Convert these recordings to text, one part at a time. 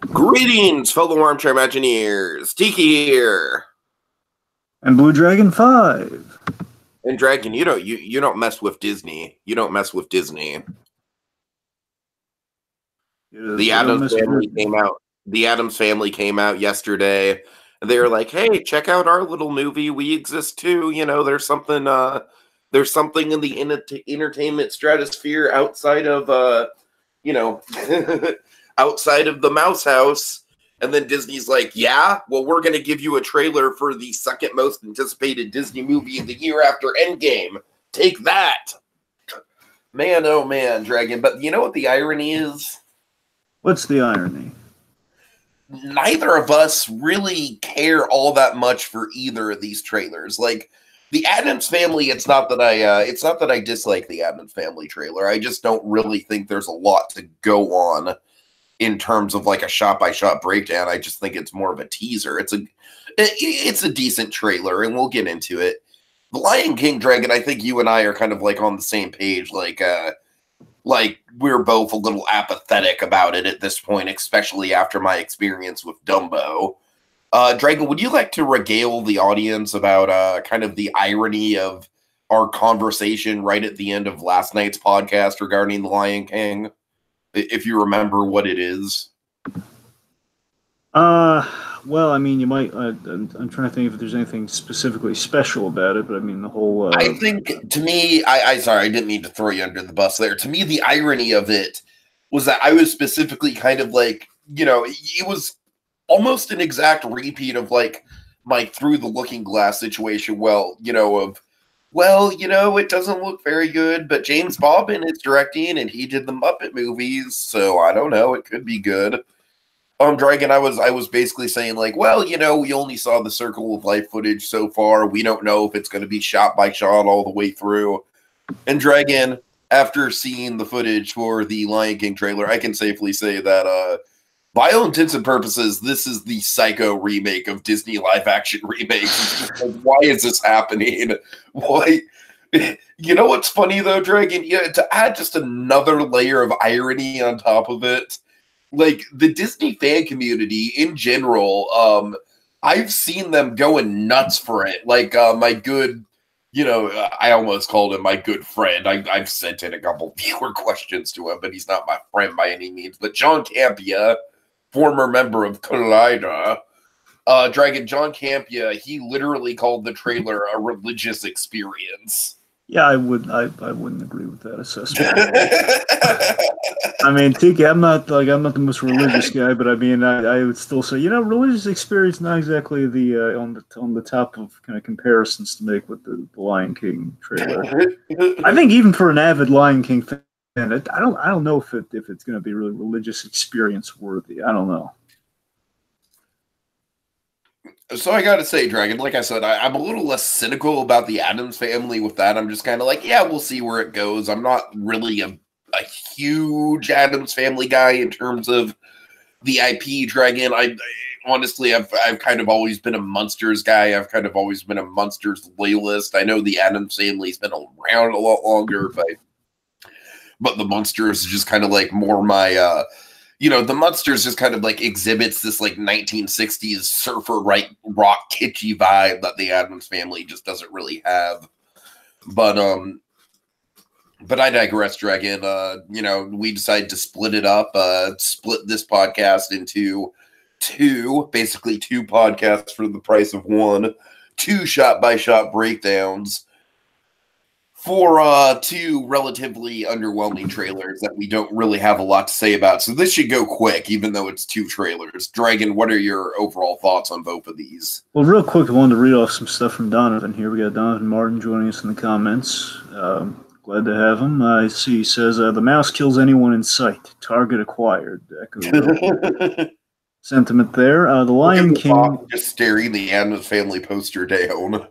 Greetings, fellow armchair Imagineers. Tiki here. And BlueDragonFive. And Dragon, you don't mess with Disney. You don't mess with Disney. The Addams Family came out. The Addams Family came out yesterday. And they were like, "Hey, check out our little movie. We exist too. You know, there's something in the entertainment stratosphere outside of outside of the Mouse House." And then Disney's like, "Yeah, well, we're going to give you a trailer for the second most anticipated Disney movie of the year after Endgame. Take that." Man, oh man, Dragon. But you know what the irony is? What's the irony? Neither of us really care all that much for either of these trailers. Like, the Addams Family, it's not that I dislike the Addams Family trailer. I just don't really think there's a lot to go on in terms of like a shot-by-shot breakdown. I just think it's more of a teaser. It's a decent trailer, and we'll get into it. The Lion King, Dragon, I think you and I are kind of like on the same page. Like we're both a little apathetic about it at this point, especially after my experience with Dumbo. Dragon, would you like to regale the audience about kind of the irony of our conversation right at the end of last night's podcast regarding The Lion King? If you remember what it is. Well, I mean, you might. I'm trying to think if there's anything specifically special about it, but I mean, the whole. I think, to me, sorry, I didn't mean to throw you under the bus there. To me, the irony of it was that I was specifically kind of like, it was almost an exact repeat of like my Through the Looking Glass situation. It doesn't look very good, but James Bobbin is directing, and he did the Muppet movies, so I don't know, it could be good. Dragon, I was basically saying like, well, we only saw the Circle of Life footage so far. We don't know if it's going to be shot by shot all the way through. And Dragon, after seeing the footage for the Lion King trailer, I can safely say that, by all intents and purposes, this is the Psycho remake of Disney live-action remakes. Like, why is this happening? Why? You know what's funny, though, Dragon? To add just another layer of irony on top of it, like, the Disney fan community in general, I've seen them going nuts for it. Like, my good, I almost called him my good friend. I've sent in a couple viewer questions to him, but he's not my friend by any means. But John Campia, former member of Collider, Dragon John Campia, he literally called the trailer a religious experience. Yeah, I wouldn't agree with that assessment. I mean, Tiki, I'm not the most religious guy, but I mean, I would still say, religious experience not exactly the on the top of kind of comparisons to make with the Lion King trailer. I think even for an avid Lion King fan, I don't know if it's going to be really religious experience worthy. I don't know. So I gotta say, Dragon, like I said, I'm a little less cynical about the Addams Family with that. I'm just kind of like, yeah, we'll see where it goes. I'm not really a huge Addams Family guy in terms of the IP, Dragon. I honestly, I've kind of always been a Munsters guy. I've kind of always been a Munsters loyalist. I know the Addams Family's been around a lot longer, but the Munsters is just kind of like more my the Munsters just kind of like exhibits this like 1960s surfer rock kitschy vibe that the Addams Family just doesn't really have. But I digress, Dragon. We decided to split it up, split this podcast into two podcasts for the price of one, 2 shot-by-shot breakdowns for 2 relatively underwhelming trailers that we don't really have a lot to say about. So this should go quick, even though it's 2 trailers. Dragon, what are your overall thoughts on both of these? Well, real quick, I wanted to read off some stuff from Donovan here. We got Donovan Martin joining us in the comments. Glad to have him. I see he says, the mouse kills anyone in sight. Target acquired. Sentiment there. The Lion King. Just staring the Addams Family poster down.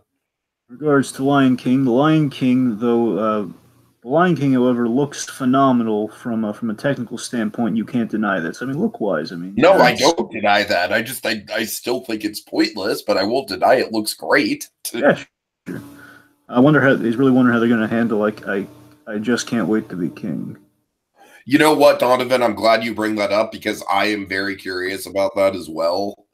Regards to Lion King, the Lion King, however, looks phenomenal from a technical standpoint. You can't deny this. I mean, look-wise, no, I don't deny that. I still think it's pointless, but I won't deny it looks great. Yeah, sure. He's really wondering how they're going to handle I just can't wait to be king. You know what, Donovan? I'm glad you bring that up because I am very curious about that as well.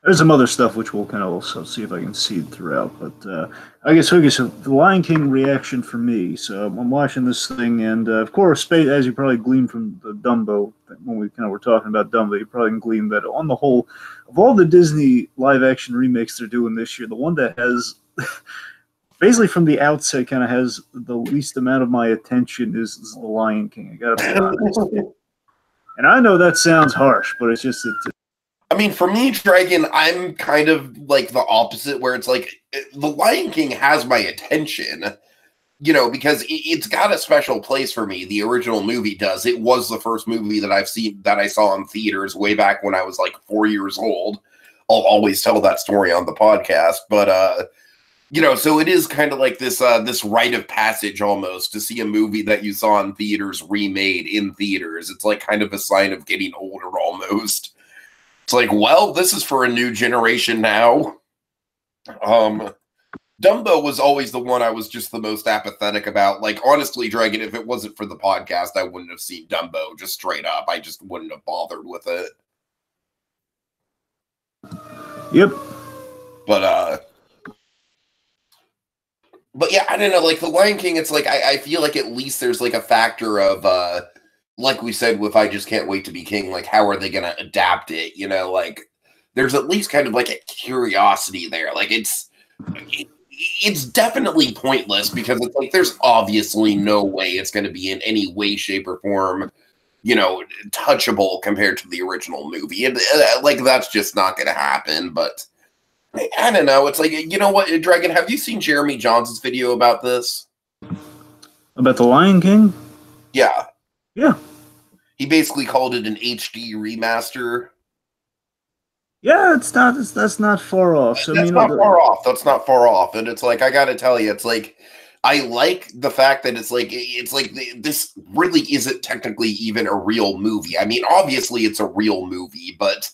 There's some other stuff which we'll kind of also see if I can seed throughout. But I guess okay. So the Lion King reaction for me. So I'm watching this thing, and of course, as you probably gleaned from the Dumbo when we kind of were talking about Dumbo, you probably can glean that on the whole, of all the Disney live action remakes they're doing this year, the one that has basically from the outset kind of has the least amount of my attention is the Lion King. I gotta be honest. And I know that sounds harsh, but it's just I mean, for me, Dragon, I'm kind of like the opposite, where it's like the Lion King has my attention, you know, because it's got a special place for me. The original movie does. It was the first movie that I saw in theaters way back when I was like 4 years old. I'll always tell that story on the podcast, but you know, so it is kind of like this this rite of passage almost to see a movie that you saw in theaters remade in theaters. It's like kind of a sign of getting older almost. It's like, well, this is for a new generation now. Dumbo was always the one I was just the most apathetic about. Like, honestly, Dragon, if it wasn't for the podcast, I wouldn't have seen Dumbo, just straight up. I just wouldn't have bothered with it. Yep. But yeah, I don't know, like, The Lion King, it's like, I feel like at least there's, like, a factor of, like we said with I Just Can't Wait to Be King, like, how are they going to adapt it, you know? Like, there's at least kind of, like, a curiosity there. Like, it's definitely pointless because it's like there's obviously no way it's going to be in any way, shape, or form, you know, touchable compared to the original movie. And, like, that's just not going to happen, but I don't know. It's like, you know what, Dragon, have you seen Jeremy Johnson's video about this? About The Lion King? Yeah. Yeah. He basically called it an HD remaster. Yeah, that's not far off. So, That's not far off. That's not far off. And it's like, I got to tell you, it's like, I like the fact that it's like this really isn't technically even a real movie. I mean, obviously it's a real movie, but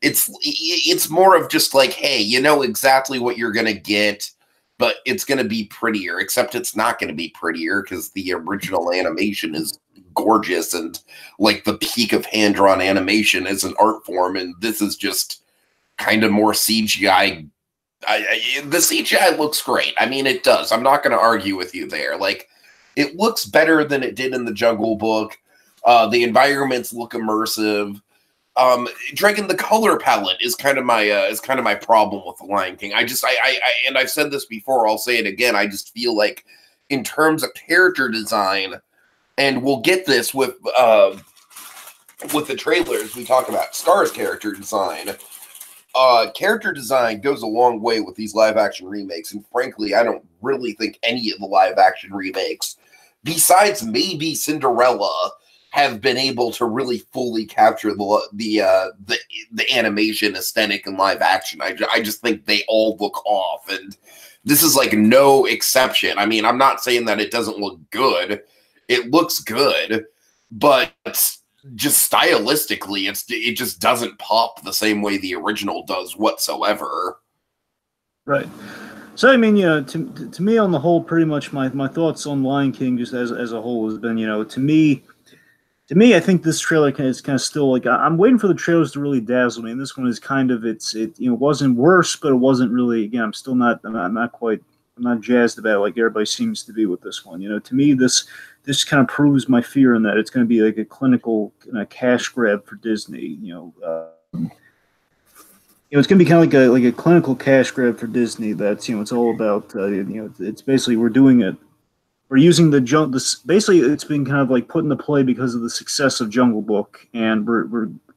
it's more of just like, hey, you know exactly what you're going to get, but it's going to be prettier, except it's not going to be prettier because the original animation is gorgeous and like the peak of hand-drawn animation is an art form, and this is just kind of more CGI. The CGI looks great. I mean, it does. I'm not going to argue with you there. Like, it looks better than it did in the Jungle Book. The environments look immersive. Dragon, the color palette is kind of my problem with The Lion King. And I've said this before, I'll say it again. I just feel like in terms of character design, and we'll get this with the trailers, we talk about Scar's character design. Character design goes a long way with these live action remakes, and frankly, I don't really think any of the live action remakes, besides maybe Cinderella, have been able to really fully capture the animation aesthetic in live action. I just think they all look off, and this is like no exception. I mean, I'm not saying that it doesn't look good. It looks good, but just stylistically, it just doesn't pop the same way the original does whatsoever. Right. So I mean, you know, to me on the whole, pretty much my thoughts on Lion King just as a whole has been, you know, to me, I think this trailer is kind of still like I'm waiting for the trailers to really dazzle me, and this one is kind of it you know, wasn't worse, but it wasn't really. Again, I'm not jazzed about it like everybody seems to be with this one. You know, to me this kind of proves my fear in that it's going to be like a clinical cash grab for Disney. You know, it's going to be kind of like a clinical cash grab for Disney. That's, you know, it's all about you know, it's basically we're using basically it's been kind of like put into play because of the success of Jungle Book, and we're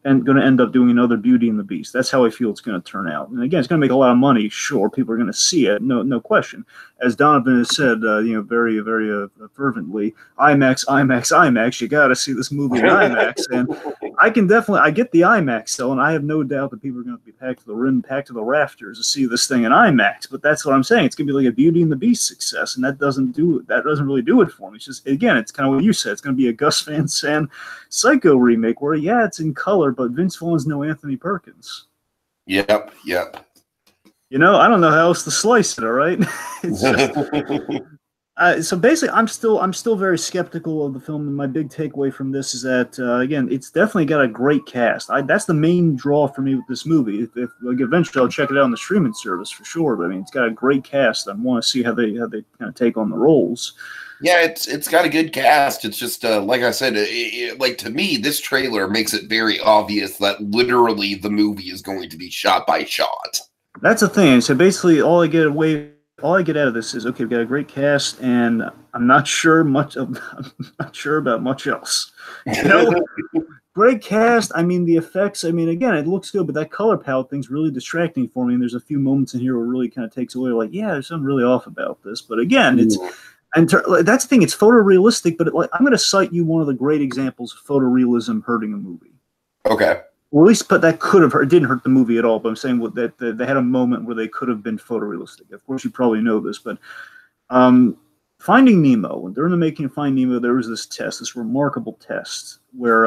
going to end up doing another Beauty and the Beast. That's how I feel it's going to turn out. And again, it's going to make a lot of money. Sure, people are going to see it, no question. As Donovan has said, you know, very, very fervently, IMAX. You got to see this movie in IMAX, and I get the IMAX though, and I have no doubt that people are going to be packed to the rim, packed to the rafters to see this thing in IMAX. But that's what I'm saying. It's going to be like a Beauty and the Beast success, and that doesn't really do it for me. It's just, again, it's kind of what you said. It's going to be a Gus Van Sant Psycho remake where, yeah, it's in color, but Vince Vaughn's no Anthony Perkins. Yep. You know, I don't know how else to slice it, all right? It's just, So basically, I'm still very skeptical of the film, and my big takeaway from this is that again, it's definitely got a great cast. That's the main draw for me with this movie. If like eventually I'll check it out on the streaming service for sure. But I mean, it's got a great cast. I want to see how they kind of take on the roles. Yeah, it's got a good cast. It's just like I said, like to me, this trailer makes it very obvious that literally the movie is going to be shot by shot. That's the thing. So basically, all I get out of this is okay. We've got a great cast, and I'm not sure much. I'm not sure about much else. You know, great cast. I mean, the effects. I mean, again, it looks good, but that color palette thing's really distracting for me. And there's a few moments in here where it really kind of takes away. Like, yeah, there's something really off about this. But again, it's and that's the thing. It's photorealistic, but I'm going to cite you one of the great examples of photorealism hurting a movie. Okay. Or at least, but that could have hurt. It didn't hurt the movie at all. But I'm saying that they had a moment where they could have been photorealistic. Of course, you probably know this, but Finding Nemo. During the making of Finding Nemo, there was this remarkable test where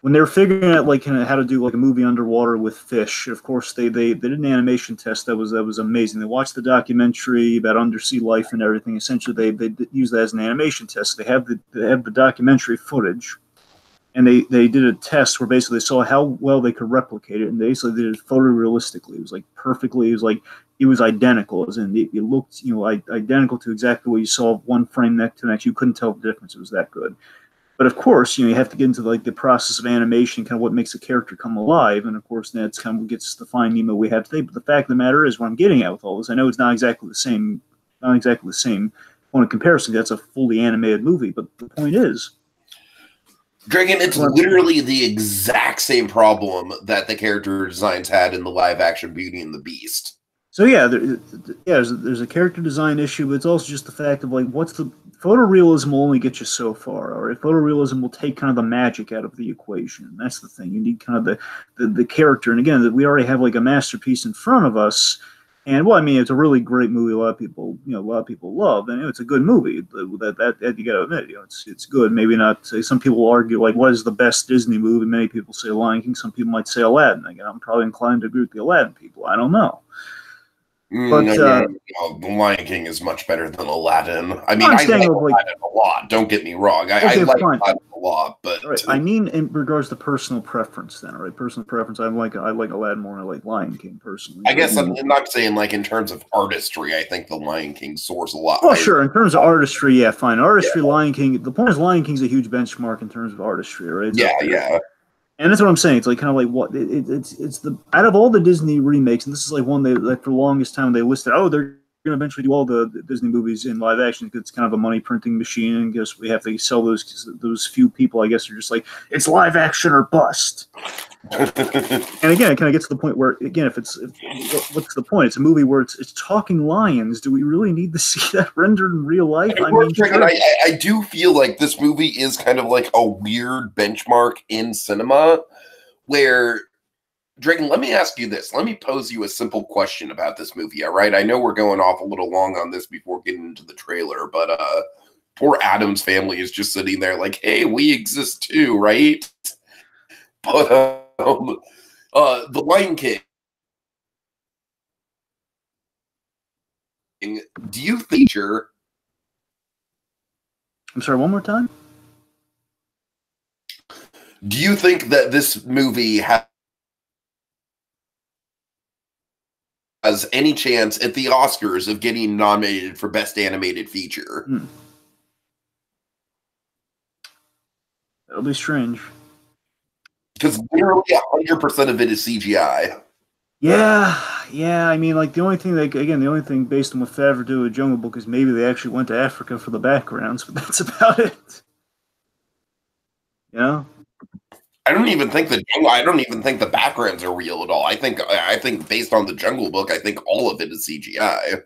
when they were figuring out like kind of how to do like a movie underwater with fish. Of course, they did an animation test that was amazing. They watched the documentary about undersea life and everything. Essentially, they used that as an animation test. They have the documentary footage. And they did a test where basically they saw how well they could replicate it, and they basically did it photorealistically. It was like perfectly. It was identical, as in it looked identical to exactly what you saw one frame next to next. You couldn't tell the difference. It was that good. But of course, you have to get into like the process of animation, kind of what makes a character come alive, and of course that's kind of what gets the Finding Nemo we have today. But the fact of the matter is, what I'm getting at with all this, I know it's not exactly the same point of comparison. That's a fully animated movie, but the point is. Dragon, it's literally the exact same problem that the character designs had in the live-action Beauty and the Beast. So yeah, there's a character design issue, but it's also just the fact of like, what's the photorealism will only get you so far. All right, photorealism will take kind of the magic out of the equation. And that's the thing. You need kind of the character, and again, that we already have like a masterpiece in front of us. And well, I mean, it's a really great movie. A lot of people love, and it's a good movie. That you got to admit, it's good. Maybe not. Say some people argue like, what is the best Disney movie? Many people say Lion King. Some people might say Aladdin. Again, I'm probably inclined to agree with the Aladdin people. I don't know. But The Lion King is much better than Aladdin. I mean, I like Aladdin a lot. Don't get me wrong. I like Aladdin a lot, but right. I mean, in regards to personal preference, then, right? Personal preference. I like Aladdin more. I like Lion King personally. I guess I'm not saying like in terms of artistry. I think the Lion King soars a lot. Oh, sure. In terms of artistry, yeah, fine. Artistry, yeah. Lion King. The point is, Lion King's a huge benchmark in terms of artistry, right? Yeah. And that's what I'm saying. It's like kind of like what it's the out of all the Disney remakes, and this is like one they like for the longest time they listed. Oh, they're going to eventually do all the Disney movies in live action. It's kind of a money printing machine, and I guess we have to sell those few people. I guess are just like it's live action or bust. And again, it kind of gets to the point where again, what's the point? It's a movie where it's talking lions. Do we really need to see that rendered in real life? I do feel like this movie is kind of like a weird benchmark in cinema where, Dragon, let me ask you this. Let me pose you a simple question about this movie, all right? I know we're going off a little long on this before getting into the trailer, but poor Addams Family is just sitting there like, hey, we exist too, right? But the Lion King. Do you feature? I'm sorry, one more time. Do you think that this movie has any chance at the Oscars of getting nominated for Best Animated Feature? That'll be strange. Because literally 100% of it is CGI. Yeah. I mean, like the only thing based on what Favre did with Jungle Book is maybe they actually went to Africa for the backgrounds, but that's about it. Yeah. I don't even think the backgrounds are real at all. I think based on the Jungle Book, I think all of it is CGI.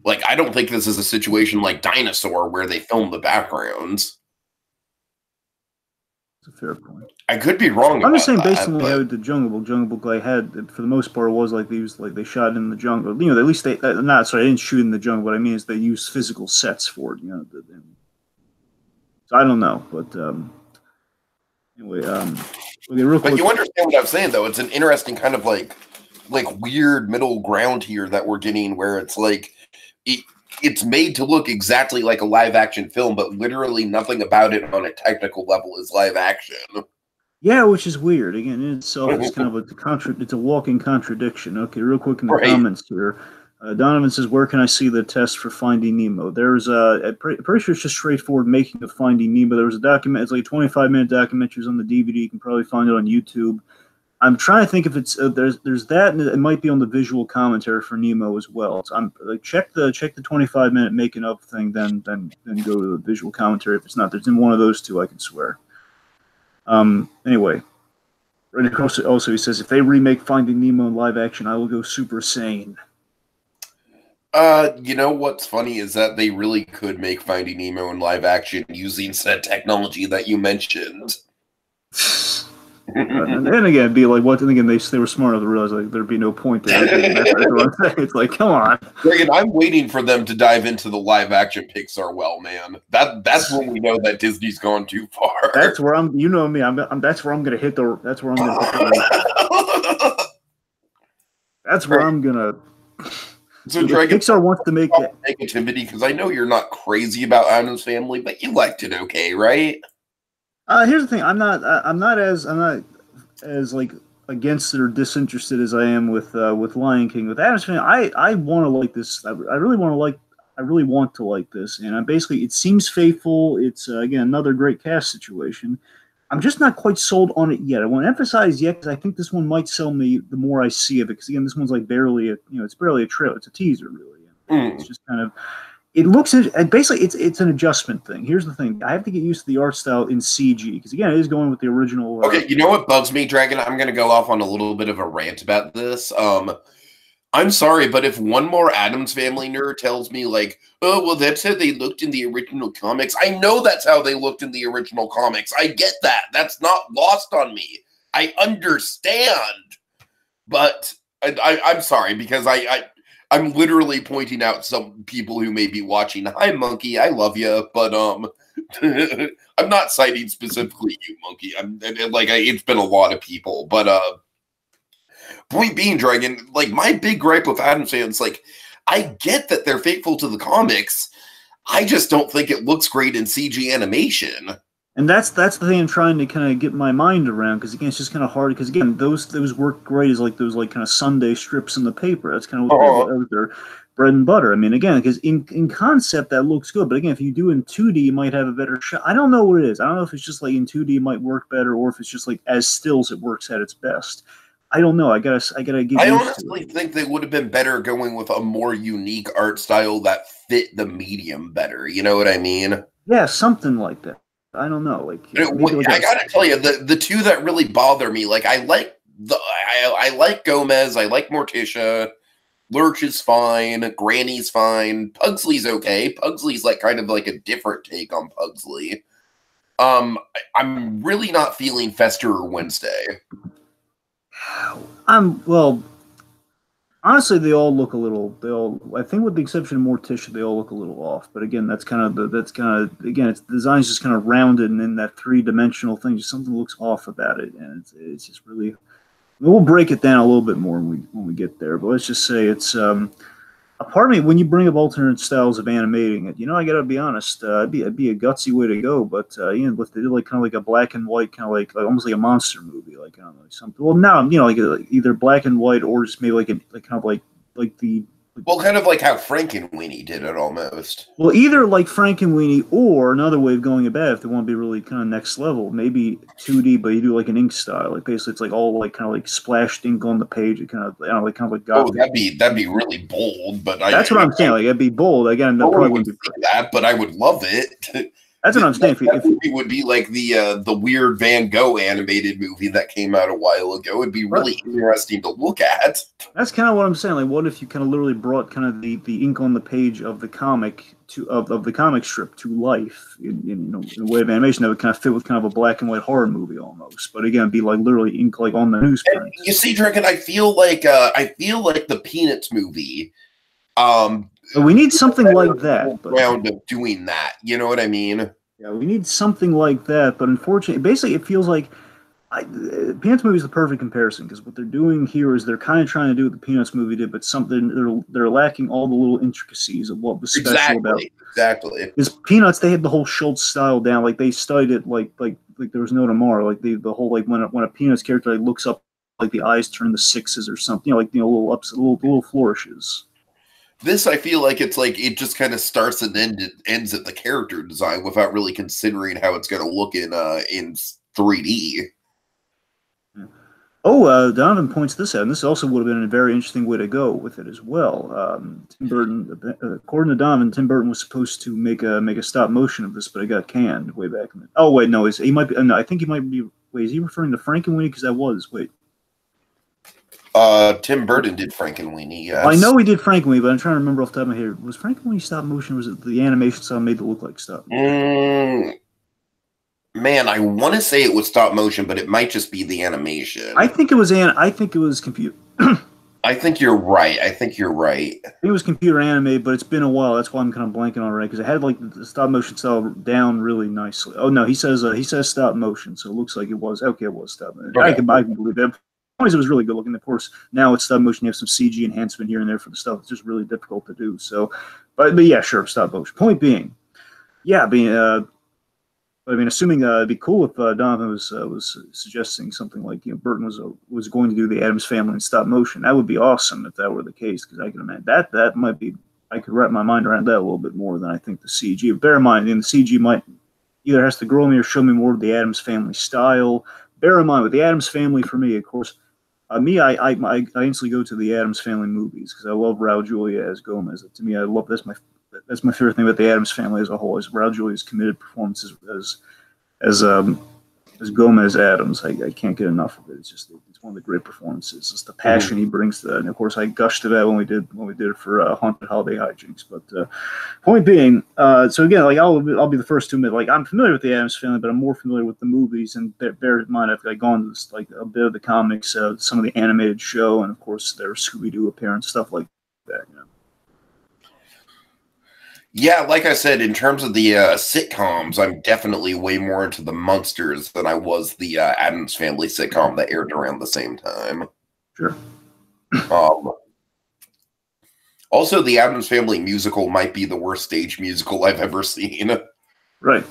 Like, I don't think this is a situation like Dinosaur where they film the backgrounds. That's a fair point. I could be wrong. I'm just saying, based on the Jungle Book, like had for the most part was like they shot in the jungle. You know, at least they didn't shoot in the jungle. What I mean is they used physical sets for it. You know, so I don't know, but anyway, real quick. But you understand what I'm saying, though. It's an interesting kind of like weird middle ground here that we're getting, where it's like it's made to look exactly like a live action film, but literally nothing about it on a technical level is live action. Yeah, which is weird. Again, in itself, it's kind of it's a walking contradiction. Okay, real quick in the comments here. Donovan says, "Where can I see the test for Finding Nemo?" There's pretty sure it's just straightforward making of Finding Nemo. There was a document. It's like 25-minute documentaries on the DVD. You can probably find it on YouTube. I'm trying to think if it's there's that, and it might be on the visual commentary for Nemo as well. So I'm like check the 25-minute making of thing, then go to the visual commentary. If it's not, there's in one of those two, I can swear. Anyway, right across also he says, if they remake Finding Nemo in live action, I will go Super Saiyan. You know what's funny is that they really could make Finding Nemo in live action using said technology that you mentioned. And then again, it'd be like, what? And again, they were smart enough to realize like there'd be no point there. It's like, come on. Reagan, I'm waiting for them to dive into the live action Pixar well, man. That's when we know that Disney's gone too far. That's where I'm. You know me. That's where I'm gonna hit the. That's where I'm gonna. That's where I'm gonna. So, Dragon, Pixar wants to make it negativity because I know you're not crazy about Addams Family, but you liked it, okay, right? Here's the thing. I'm not as like against it or disinterested as I am with Lion King. With Addams Family, I want to like this. I really want to like this, and basically it seems faithful. It's again another great cast situation. I'm just not quite sold on it yet. I want to emphasize yet because I think this one might sell me the more I see of it. Because again, this one's like barely it's barely a trailer. It's a teaser, really. It's just kind of. It looks basically it's an adjustment thing. Here's the thing: I have to get used to the art style in CG because again, it is going with the original. Okay, you know what bugs me, Dragon? I'm going to go off on a little bit of a rant about this. I'm sorry, but if one more Addams Family nerd tells me like, oh well, that's how they looked in the original comics. I know that's how they looked in the original comics. I get that. That's not lost on me. I understand, but I'm sorry because I'm literally pointing out some people who may be watching. Hi, Monkey. I love you, but I'm not citing specifically you, Monkey. It's been a lot of people, but point being, Dragon. Like my big gripe with Addams Family is like, I get that they're faithful to the comics. I just don't think it looks great in CG animation. And that's the thing I'm trying to kind of get my mind around because again it's just kind of hard because again those work great as like those like kind of Sunday strips in the paper. That's kind of what their bread and butter. I mean again because in concept that looks good, but again if you do in 2D you might have a better shot. I don't know what it is. I don't know if it's just like in 2D it might work better or if it's just like as stills it works at its best. I don't know. I gotta get. I honestly think they would have been better going with a more unique art style that fit the medium better. You know what I mean? Yeah, something like that. I don't know. Like I gotta tell you, the two that really bother me, like I like Gomez, I like Morticia, Lurch is fine, Granny's fine, Pugsley's okay. Pugsley's like kind of like a different take on Pugsley. I'm really not feeling Fester or Wednesday. Honestly, they all look a little. I think, with the exception of Morticia, they all look a little off. But again, its design's just kind of rounded, and then that 3-dimensional thing, just something looks off about it, and it's just really. We'll break it down a little bit more when we get there. But let's just say it's a part of me when you bring up alternate styles of animating it. I got to be honest. It'd be a gutsy way to go, but if they did like kind of like a black and white, kind of like almost like a monster movie, like I don't know something. Well, now like either black and white or just maybe like the. Well, kind of like how Frankenweenie did it almost. Well, either like Frankenweenie or another way of going about it, if they want to be really kind of next level, maybe 2D, but you do like an ink style. Like basically, it's like all like kind of like splashed ink on the page. It kind of like oh, that'd be really bold. But that's what I'm saying. Like it'd be bold again. That probably wouldn't be that, but I would love it. That's what I'm saying. It would be like the weird Van Gogh animated movie that came out a while ago. It'd be really interesting to look at. That's kind of what I'm saying. Like, what if you kind of literally brought kind of the ink on the page of the comic of the comic strip to life in a way of animation that would kind of fit with kind of a black and white horror movie almost. But again, it'd be like literally ink like on the newsprint. You see, Dragon, I feel like the Peanuts movie. We need something like that. Round of doing that, you know what I mean? Yeah, we need something like that. But unfortunately, basically, it feels like Peanuts movie is the perfect comparison because what they're doing here is they're kind of trying to do what the Peanuts movie did, but something they're lacking all the little intricacies of what was special about. Exactly. Because Peanuts, they had the whole Schultz style down, like they studied it like there was no tomorrow. Like the whole like when a Peanuts character like, looks up, like the eyes turn to sixes or something, like little ups, little flourishes. This, I feel like it's like it just kind of starts and ends at the character design without really considering how it's going to look in 3D. Oh, Donovan points this out, and this also would have been a very interesting way to go with it as well. Tim Burton, according to Donovan, Tim Burton was supposed to make a stop motion of this, but it got canned way back in the. Oh wait, no, he might be. No, I think he might be. Wait, is he referring to Frankenweenie? Because that was wait. Tim Burton did Frankenweenie. Yes. I know he did Frankenweenie, but I'm trying to remember off the top of my head. Was Frankenweenie stop motion, or was it the animation style made it look like stop motion? Man, I want to say it was stop motion, but it might just be the animation. I think it was computer. I think you're right. I think It was computer animated, but it's been a while. That's why I'm kind of blanking on it, right? Because it had like the stop motion style down really nicely. Oh no, he says stop motion, so it looks like it was okay. It was stop motion. Okay. I can believe that. It was really good looking. Of course, now it's stop motion. You have some CG enhancement here and there for the stuff. It's just really difficult to do. So, but yeah, sure, stop motion. Point being, yeah, I mean, assuming it'd be cool if Donovan was suggesting something like Burton was going to do the Addams Family in stop motion. That would be awesome if that were the case, because I can imagine that might be. I could wrap my mind around that a little bit more than I think the CG. But bear in mind, the CG might either has to grow me or show me more of the Addams Family style. Bear in mind, with the Addams Family, for me, of course, I instantly go to the Addams Family movies because I love Raul Julia as Gomez. To me, I love that's my favorite thing about the Addams Family as a whole is Raul Julia's committed performances as Gomez Addams. I can't get enough of it. It's one of the great performances. It's the passion he brings to that. And of course, I gushed to that when we did it for Haunted Holiday Hijinks. But point being, so again, like I'll be the first to admit, like I'm familiar with the Addams Family, but I'm more familiar with the movies. And bear in mind, I've gone to this, like a bit of the comics, some of the animated show, and of course their Scooby-Doo appearance, stuff like that. Yeah, like I said, in terms of the sitcoms, I'm definitely way more into the Munsters than I was the Addams Family sitcom that aired around the same time. Sure. Also, the Addams Family musical might be the worst stage musical I've ever seen. Right.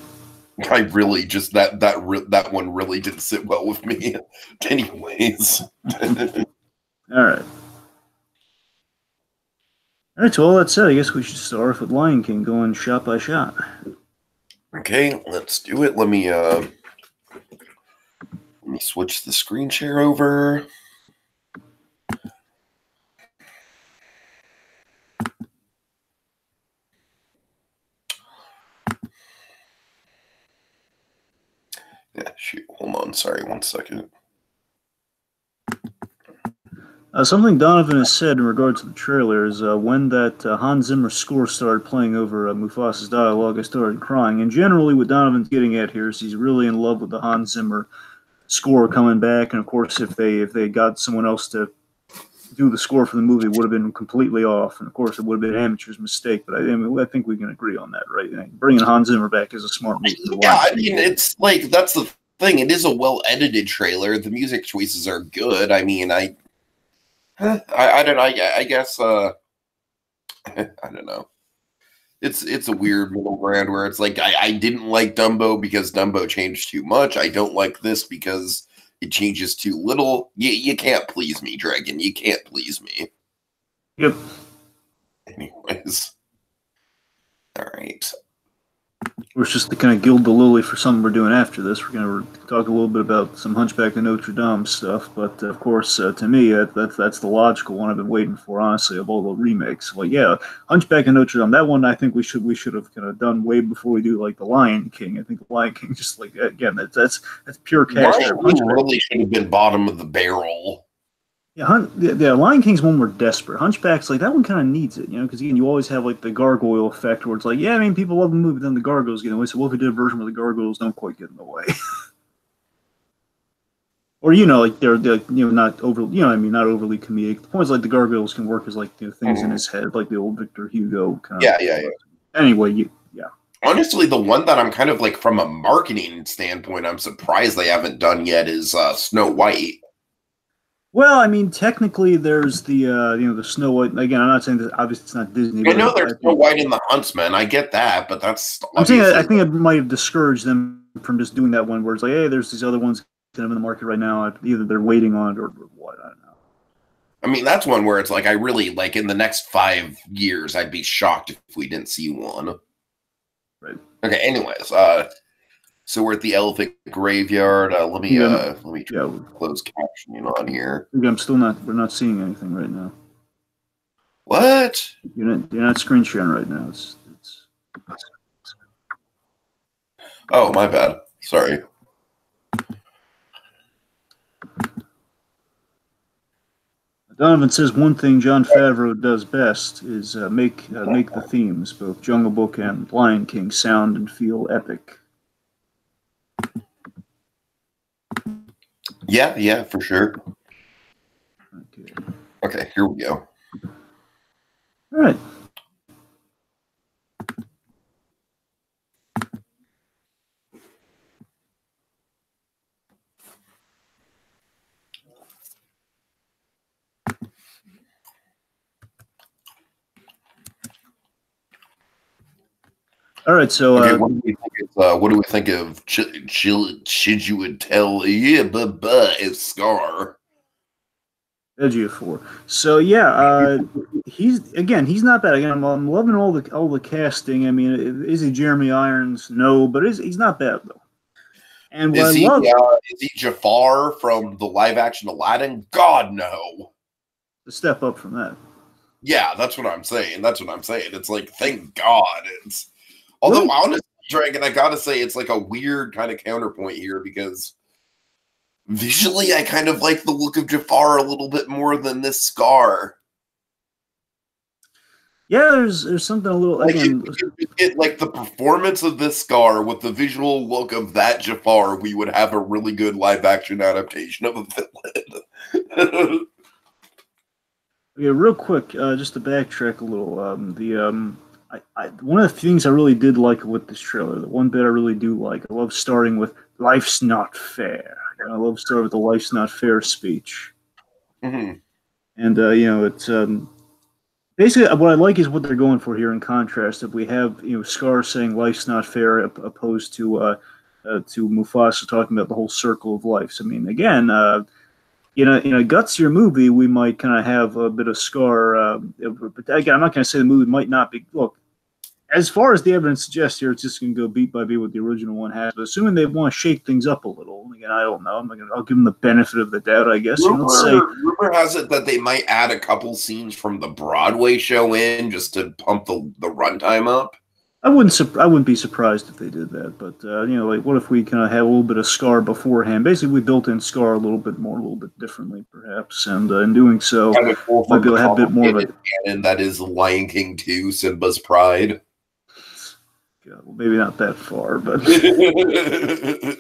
I really just that one really didn't sit well with me. Anyways. All right. All right, so all that said, I guess we should start off with Lion King, going shot by shot. Okay, let's do it. Let me switch the screen share over. Yeah, shoot. Hold on. Sorry, 1 second. Something Donovan has said in regard to the trailer is when that Hans Zimmer score started playing over Mufasa's dialogue, I started crying. And generally what Donovan's getting at here is he's really in love with the Hans Zimmer score coming back. And of course, if they got someone else to do the score for the movie, it would have been completely off. And of course, it would have been an amateur's mistake. But I think we can agree on that, right? Bringing Hans Zimmer back is a smart move. Yeah, I mean, it's like, that's the thing. It is a well-edited trailer. The music choices are good. I mean, I don't know. I guess I don't know. It's a weird middle ground where it's like I didn't like Dumbo because Dumbo changed too much. I don't like this because it changes too little. You can't please me, Dragon. You can't please me. Yep. Anyways, all right. We're just to kind of gild the lily for something we're doing after this. We're going to talk a little bit about some Hunchback of Notre Dame stuff, but of course, to me, that's the logical one I've been waiting for, honestly, of all the remakes. Well, yeah, Hunchback of Notre Dame. That one I think we should have kind of done way before we do like the Lion King. I think the Lion King, just like again, that's pure cash. Lion King really should have been bottom of the barrel. Yeah, Lion King's one we're desperate. Hunchback's like that one kind of needs it, because again, you always have like the gargoyle effect where it's like, yeah, I mean, people love the movie, but then the gargoyles get in the way. So what if we did a version where the gargoyles don't quite get in the way? Or like they're not overly, I mean, not overly comedic. The point is like the gargoyles can work as like things in his head, like the old Victor Hugo kind of. Yeah. Anyway, yeah. Honestly, the one that I'm kind of like from a marketing standpoint, I'm surprised they haven't done yet is Snow White. Well, I mean, technically, there's the the Snow White. Again, I'm not saying that obviously it's not Disney. I But know there's Snow White and the Huntsman. I get that, but that's I'm saying I obviously think it might have discouraged them from just doing that one where it's like, hey, there's these other ones kind of in the market right now. Either they're waiting on it or what. I don't know. I mean, that's one where it's like I really like in the next 5 years, I'd be shocked if we didn't see one. Right. Okay. Anyways, so we're at the elephant graveyard. Let me close captioning on here. I'm still not. We're not seeing anything right now. What? You're not screen sharing right now. It's. Oh, my bad. Sorry. Donovan says one thing Jon Favreau does best is make the themes, both Jungle Book and Lion King, sound and feel epic. Yeah, for sure. Okay, here we go. All right. All right, so okay, what do we think of should you would tell it's Scar? Ejiofor. So yeah, he's not bad. Again, I'm loving all the casting. I mean, is he Jeremy Irons? No, but he's not bad though. And what is he Jafar from the live action Aladdin? God no. To step up from that. Yeah, that's what I'm saying. It's like, thank God. Although honestly, Dragon, I gotta say it's like a weird kind of counterpoint here because visually I kind of like the look of Jafar a little bit more than this Scar. Yeah, there's something a little like like the performance of this Scar with the visual look of that Jafar, we would have a really good live action adaptation of a villain. Yeah, real quick, just to backtrack a little, one of the things I really did like with this trailer, the one bit I really do like, I love starting with "Life's not fair." I love starting with the "Life's not fair" speech, and it's basically what I like is what they're going for here. In contrast, if we have Scar saying "Life's not fair" opposed to Mufasa talking about the whole circle of life. So, I mean, again. In a gutsier movie, we might kind of have a bit of Scar. But again, I'm not going to say the movie might not be. Look, as far as the evidence suggests here, it's just going to go beat by beat what the original one has. But assuming they want to shake things up a little, again, I don't know. I'll give them the benefit of the doubt, I guess. Rumor has it that they might add a couple scenes from the Broadway show in just to pump the runtime up. I wouldn't be surprised if they did that, but like, what if we kind of had a little bit of Scar beforehand? Basically, we built in Scar a little bit more, a little bit differently, perhaps, and in doing so, kind of cool might be able to have a bit more of it. And that is Lion King 2, Simba's Pride. God, well, maybe not that far, but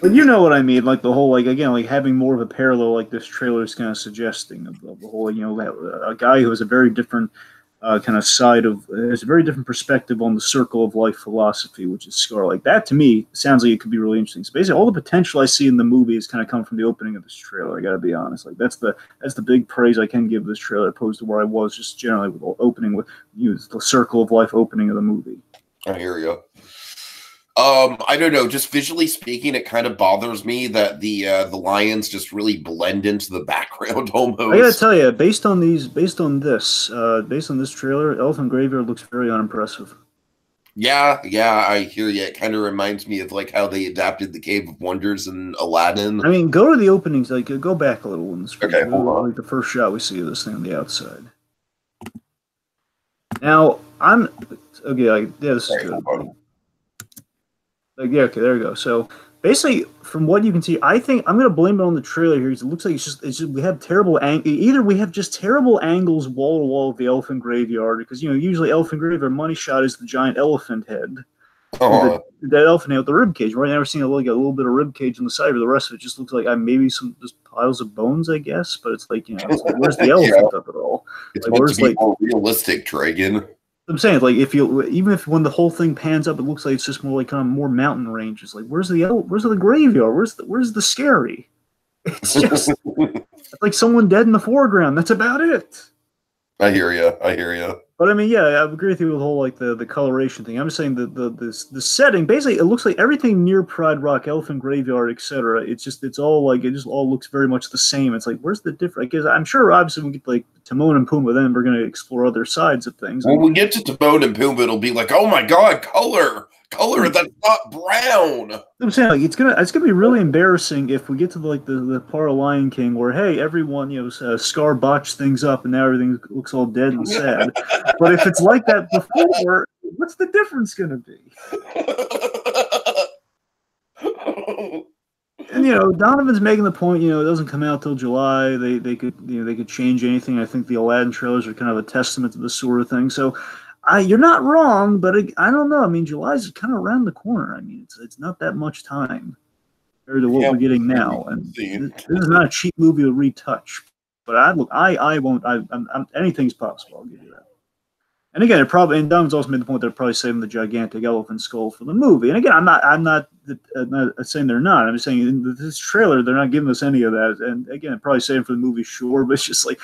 but you know what I mean. Like the whole, like again, like having more of a parallel, like this trailer is kind of suggesting of the whole, a guy who has a very different. Kind of side of there's a very different perspective on the circle of life philosophy, which is Scar. Like that to me sounds like it could be really interesting. So basically, all the potential I see in the movie is kind of come from the opening of this trailer. I got to be honest. Like that's the big praise I can give this trailer, opposed to where I was just generally with opening with the circle of life opening of the movie. I hear you. I don't know. Just visually speaking, it kind of bothers me that the lions just really blend into the background almost. I gotta tell you, based on this trailer, Elephant Graveyard looks very unimpressive. Yeah, I hear you. It kind of reminds me of like how they adapted the Cave of Wonders in Aladdin. I mean, go to the openings. Like, go back a little in this. Okay, hold on. Like the first shot we see of this thing on the outside. Now I'm okay. This is good. Yeah, okay, there we go. So basically, from what you can see, I think I'm going to blame it on the trailer here. It looks like it's just we have terrible either we have just terrible angles wall to wall of the elephant graveyard because usually elephant graveyard money shot is the giant elephant head. Oh. That elephant head with the rib cage. Right now, we're seeing a little bit of rib cage on the side, but the rest of it just looks like maybe some just piles of bones, I guess. But it's like it's like, where's the elephant of it all? It's like, where's more realistic, Dragon. I'm saying, like, even if when the whole thing pans up, it looks like it's just more like kind of more mountain ranges. Like, where's the graveyard? Where's the scary? It's just it's like someone dead in the foreground. That's about it. I hear you. I hear you. But I mean, yeah, I agree with you with the whole like the coloration thing. I'm just saying the setting basically it looks like everything near Pride Rock, Elephant Graveyard, etc. It's all like it just all looks very much the same. It's like where's the difference? Because I'm sure obviously we get like Timon and Pumbaa, then we're gonna explore other sides of things. When we get to Timon and Pumbaa, it'll be like, oh my god, color, that's not brown. I'm saying like it's gonna be really embarrassing if we get to the part of Lion King where hey everyone Scar botched things up and now everything looks all dead and sad. But if it's like that before, what's the difference gonna be? And Donovan's making the point. It doesn't come out till July. They could change anything. I think the Aladdin trailers are kind of a testament to this sort of thing. So. You're not wrong, but I don't know. I mean, July's kind of around the corner. I mean, it's not that much time compared to what we're getting now. And this is not a cheap movie to retouch. But I won't. Anything's possible. I'll give you that. And again, and Don's also made the point they're probably saving the gigantic elephant skull for the movie. And again, I'm not saying they're not. I'm just saying in this trailer they're not giving us any of that. And again, probably saving for the movie, sure, but it's just like.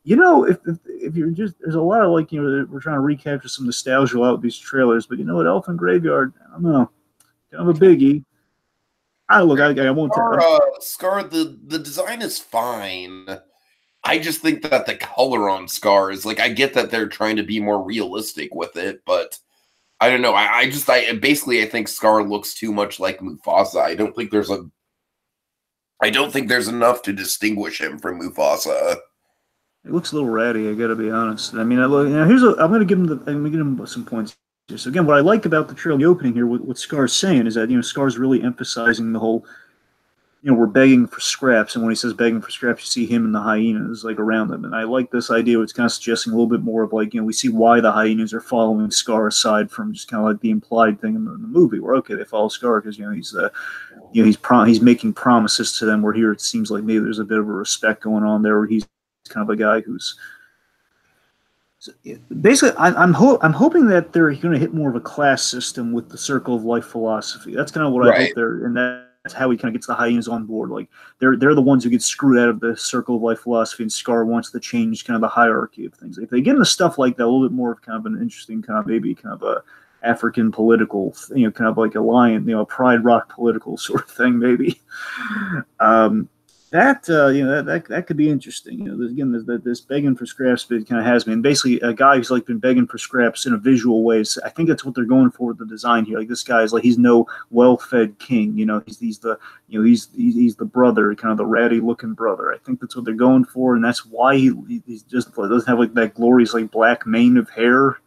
If you're just there's a lot of we're trying to recapture some nostalgia out with these trailers, but Elephant Graveyard, I don't know, kind of a biggie. I won't tell. Scar, the design is fine. I just think that the color on Scar is I get that they're trying to be more realistic with it, but I don't know. I think Scar looks too much like Mufasa. I don't think there's enough to distinguish him from Mufasa. It looks a little ratty, I gotta be honest. I mean, I'm gonna give him some points here. So again, what I like about the trailer, the opening here, what Scar's saying is that Scar's really emphasizing the whole, we're begging for scraps, and when he says begging for scraps, you see him and the hyenas around him, and I like this idea. It's kind of suggesting a little bit more of we see why the hyenas are following Scar aside from just kind of like the implied thing in the movie, where okay, they follow Scar because he's making promises to them. Where here it seems like maybe there's a bit of a respect going on there, where he's kind of a guy who's basically. I'm hoping that they're going to hit more of a class system with the Circle of Life philosophy. That's kind of what I hope they're, and that's how he kind of gets the hyenas on board. Like they're the ones who get screwed out of the Circle of Life philosophy, and Scar wants to change kind of the hierarchy of things. If they get into stuff like that, a little bit more of kind of an interesting kind of maybe kind of a African political, kind of like a lion, a Pride Rock political sort of thing, maybe. That could be interesting. There's this begging for scraps, but it kind of has me. And basically, a guy who's been begging for scraps in a visual way. So I think that's what they're going for with the design here. Like this guy's he's no well-fed king. He's the brother, kind of the ratty-looking brother. I think that's what they're going for, and that's why he just doesn't have that glorious black mane of hair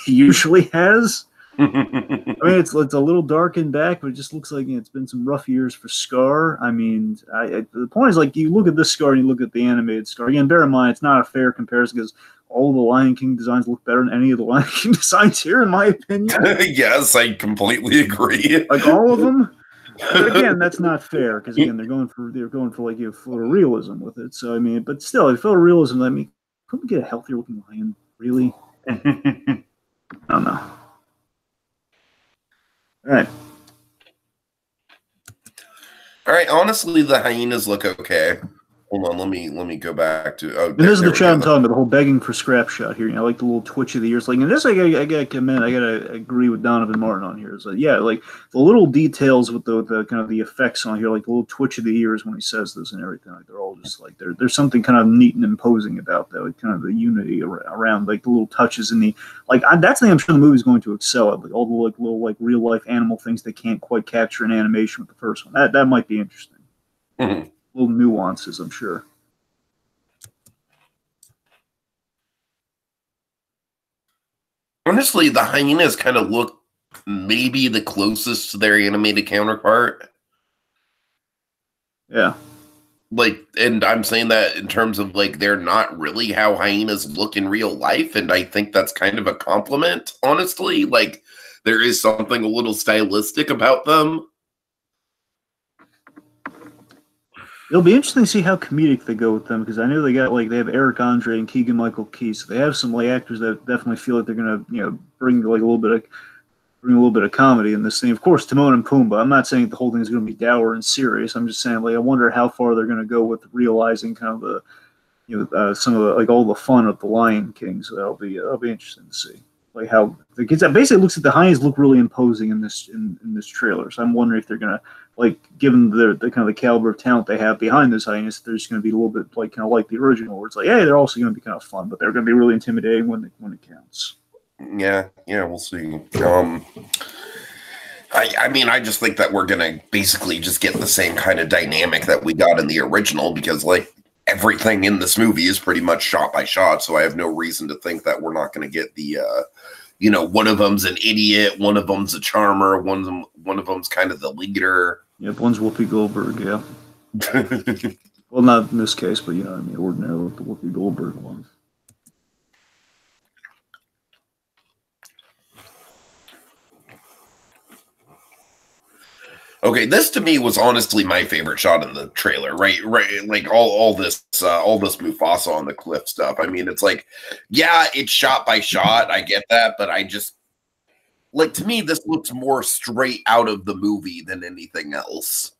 he usually has. I mean, it's a little dark in back, but it just looks like it's been some rough years for Scar. I mean, the point is you look at this Scar and you look at the animated Scar. Again, bear in mind it's not a fair comparison because all the Lion King designs look better than any of the Lion King designs here, in my opinion. Yes, I completely agree. All of them. But again, that's not fair because again they're going for photorealism with it. So I mean, but still, photorealism. I mean, couldn't we get a healthier looking lion? Really? I don't know. All right. Honestly, the hyenas look okay. Hold on, let me go back to. Oh, and this is the shot I'm talking about, the whole begging for scrap shot here. I like the little twitch of the ears. And this, I gotta agree with Donovan Martin on here. Is the little details with the kind of the effects on here, like the little twitch of the ears when he says this and everything. They're all just there's something kind of neat and imposing about that. Kind of the unity around the little touches in the that's the thing I'm sure the movie's going to excel at. All the little real life animal things they can't quite capture in animation with the first one. That might be interesting. Mm-hmm. Little nuances, I'm sure. Honestly, the hyenas kind of look maybe the closest to their animated counterpart. Yeah. And I'm saying that in terms of they're not really how hyenas look in real life, and I think that's kind of a compliment, honestly. There is something a little stylistic about them. It'll be interesting to see how comedic they go with them because I know they have Eric Andre and Keegan Michael Key, so they have some like actors that definitely feel like they're gonna bring like a little bit of comedy in this thing. Of course, Timon and Pumbaa. I'm not saying the whole thing is going to be dour and serious. I'm just saying like I wonder how far they're going to go with realizing kind of the some of the like all the fun of the Lion King. So that'll be interesting to see like how the kids. Basically, it looks like the hyenas look really imposing in this trailer. So I'm wondering if they're gonna like, given the kind of the caliber of talent they have behind those hyenas, they're just gonna be a little bit like kind of like the original, where it's like, hey, they're also gonna be kind of fun, but they're gonna be really intimidating when it counts. Yeah, we'll see. I mean, I just think that we're gonna basically just get the same kind of dynamic that we got in the original because like everything in this movie is pretty much shot by shot. So I have no reason to think that we're not gonna get the one of them's an idiot, one of them's a charmer, one of them's kind of the leader. Yep, one's Whoopi Goldberg. Yeah. Well, not in this case, but you know what I mean. Ordinarily, the Whoopi Goldberg one. Okay, this to me was honestly my favorite shot in the trailer. Right, like all this Mufasa on the cliff stuff. I mean, it's like, yeah, it's shot by shot. I get that, but I just like to me this looks more straight out of the movie than anything else.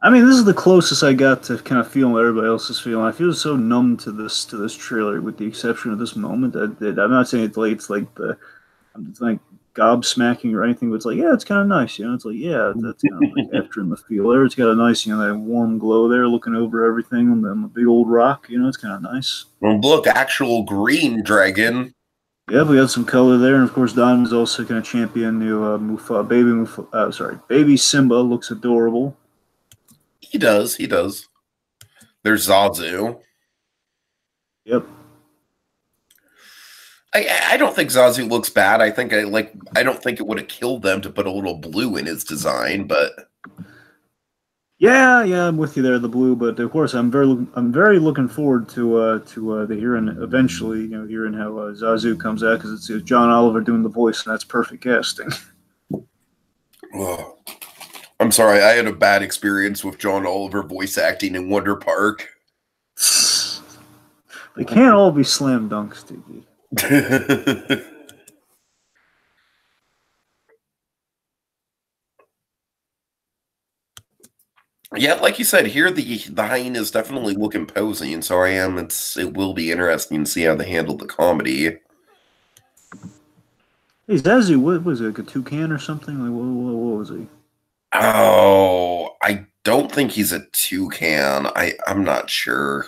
I mean, this is the closest I got to kind of feeling what everybody else is feeling. I feel so numb to this trailer, with the exception of this moment. That I'm not saying it's like gobsmacking or anything, but it's like, yeah, it's kind of nice, It's like, yeah, that's kind of like after in the field there. It's got a nice, that warm glow there, looking over everything on the big old rock. It's kind of nice. Well, look, actual green dragon. Yeah, we got some color there, and of course, Don was also going to champion new baby Simba looks adorable. He does. There's Zazu. Yep. I don't think Zazu looks bad. I don't think it would have killed them to put a little blue in his design, but yeah, I'm with you there, the blue. But of course, I'm very looking forward to the hearing eventually, hearing how Zazu comes out, because it's John Oliver doing the voice, and that's perfect casting. Oh, I'm sorry, I had a bad experience with John Oliver voice acting in Wonder Park. They can't all be slam dunks, Tiki. Yeah, like you said, here the hyenas definitely look imposing, so it will be interesting to see how they handle the comedy. Hey, Zazu, what was it, like a toucan or something? Like, what was he? Oh, I don't think he's a toucan. I'm not sure.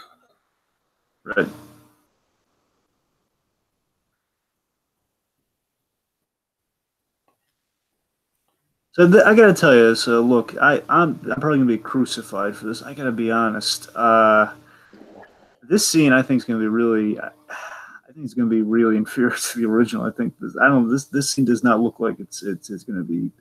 Right. So I gotta tell you, so look, I'm probably gonna be crucified for this. I gotta be honest. This scene I think is gonna be really, I think it's gonna be really inferior to the original. I think this scene does not look like it's gonna be.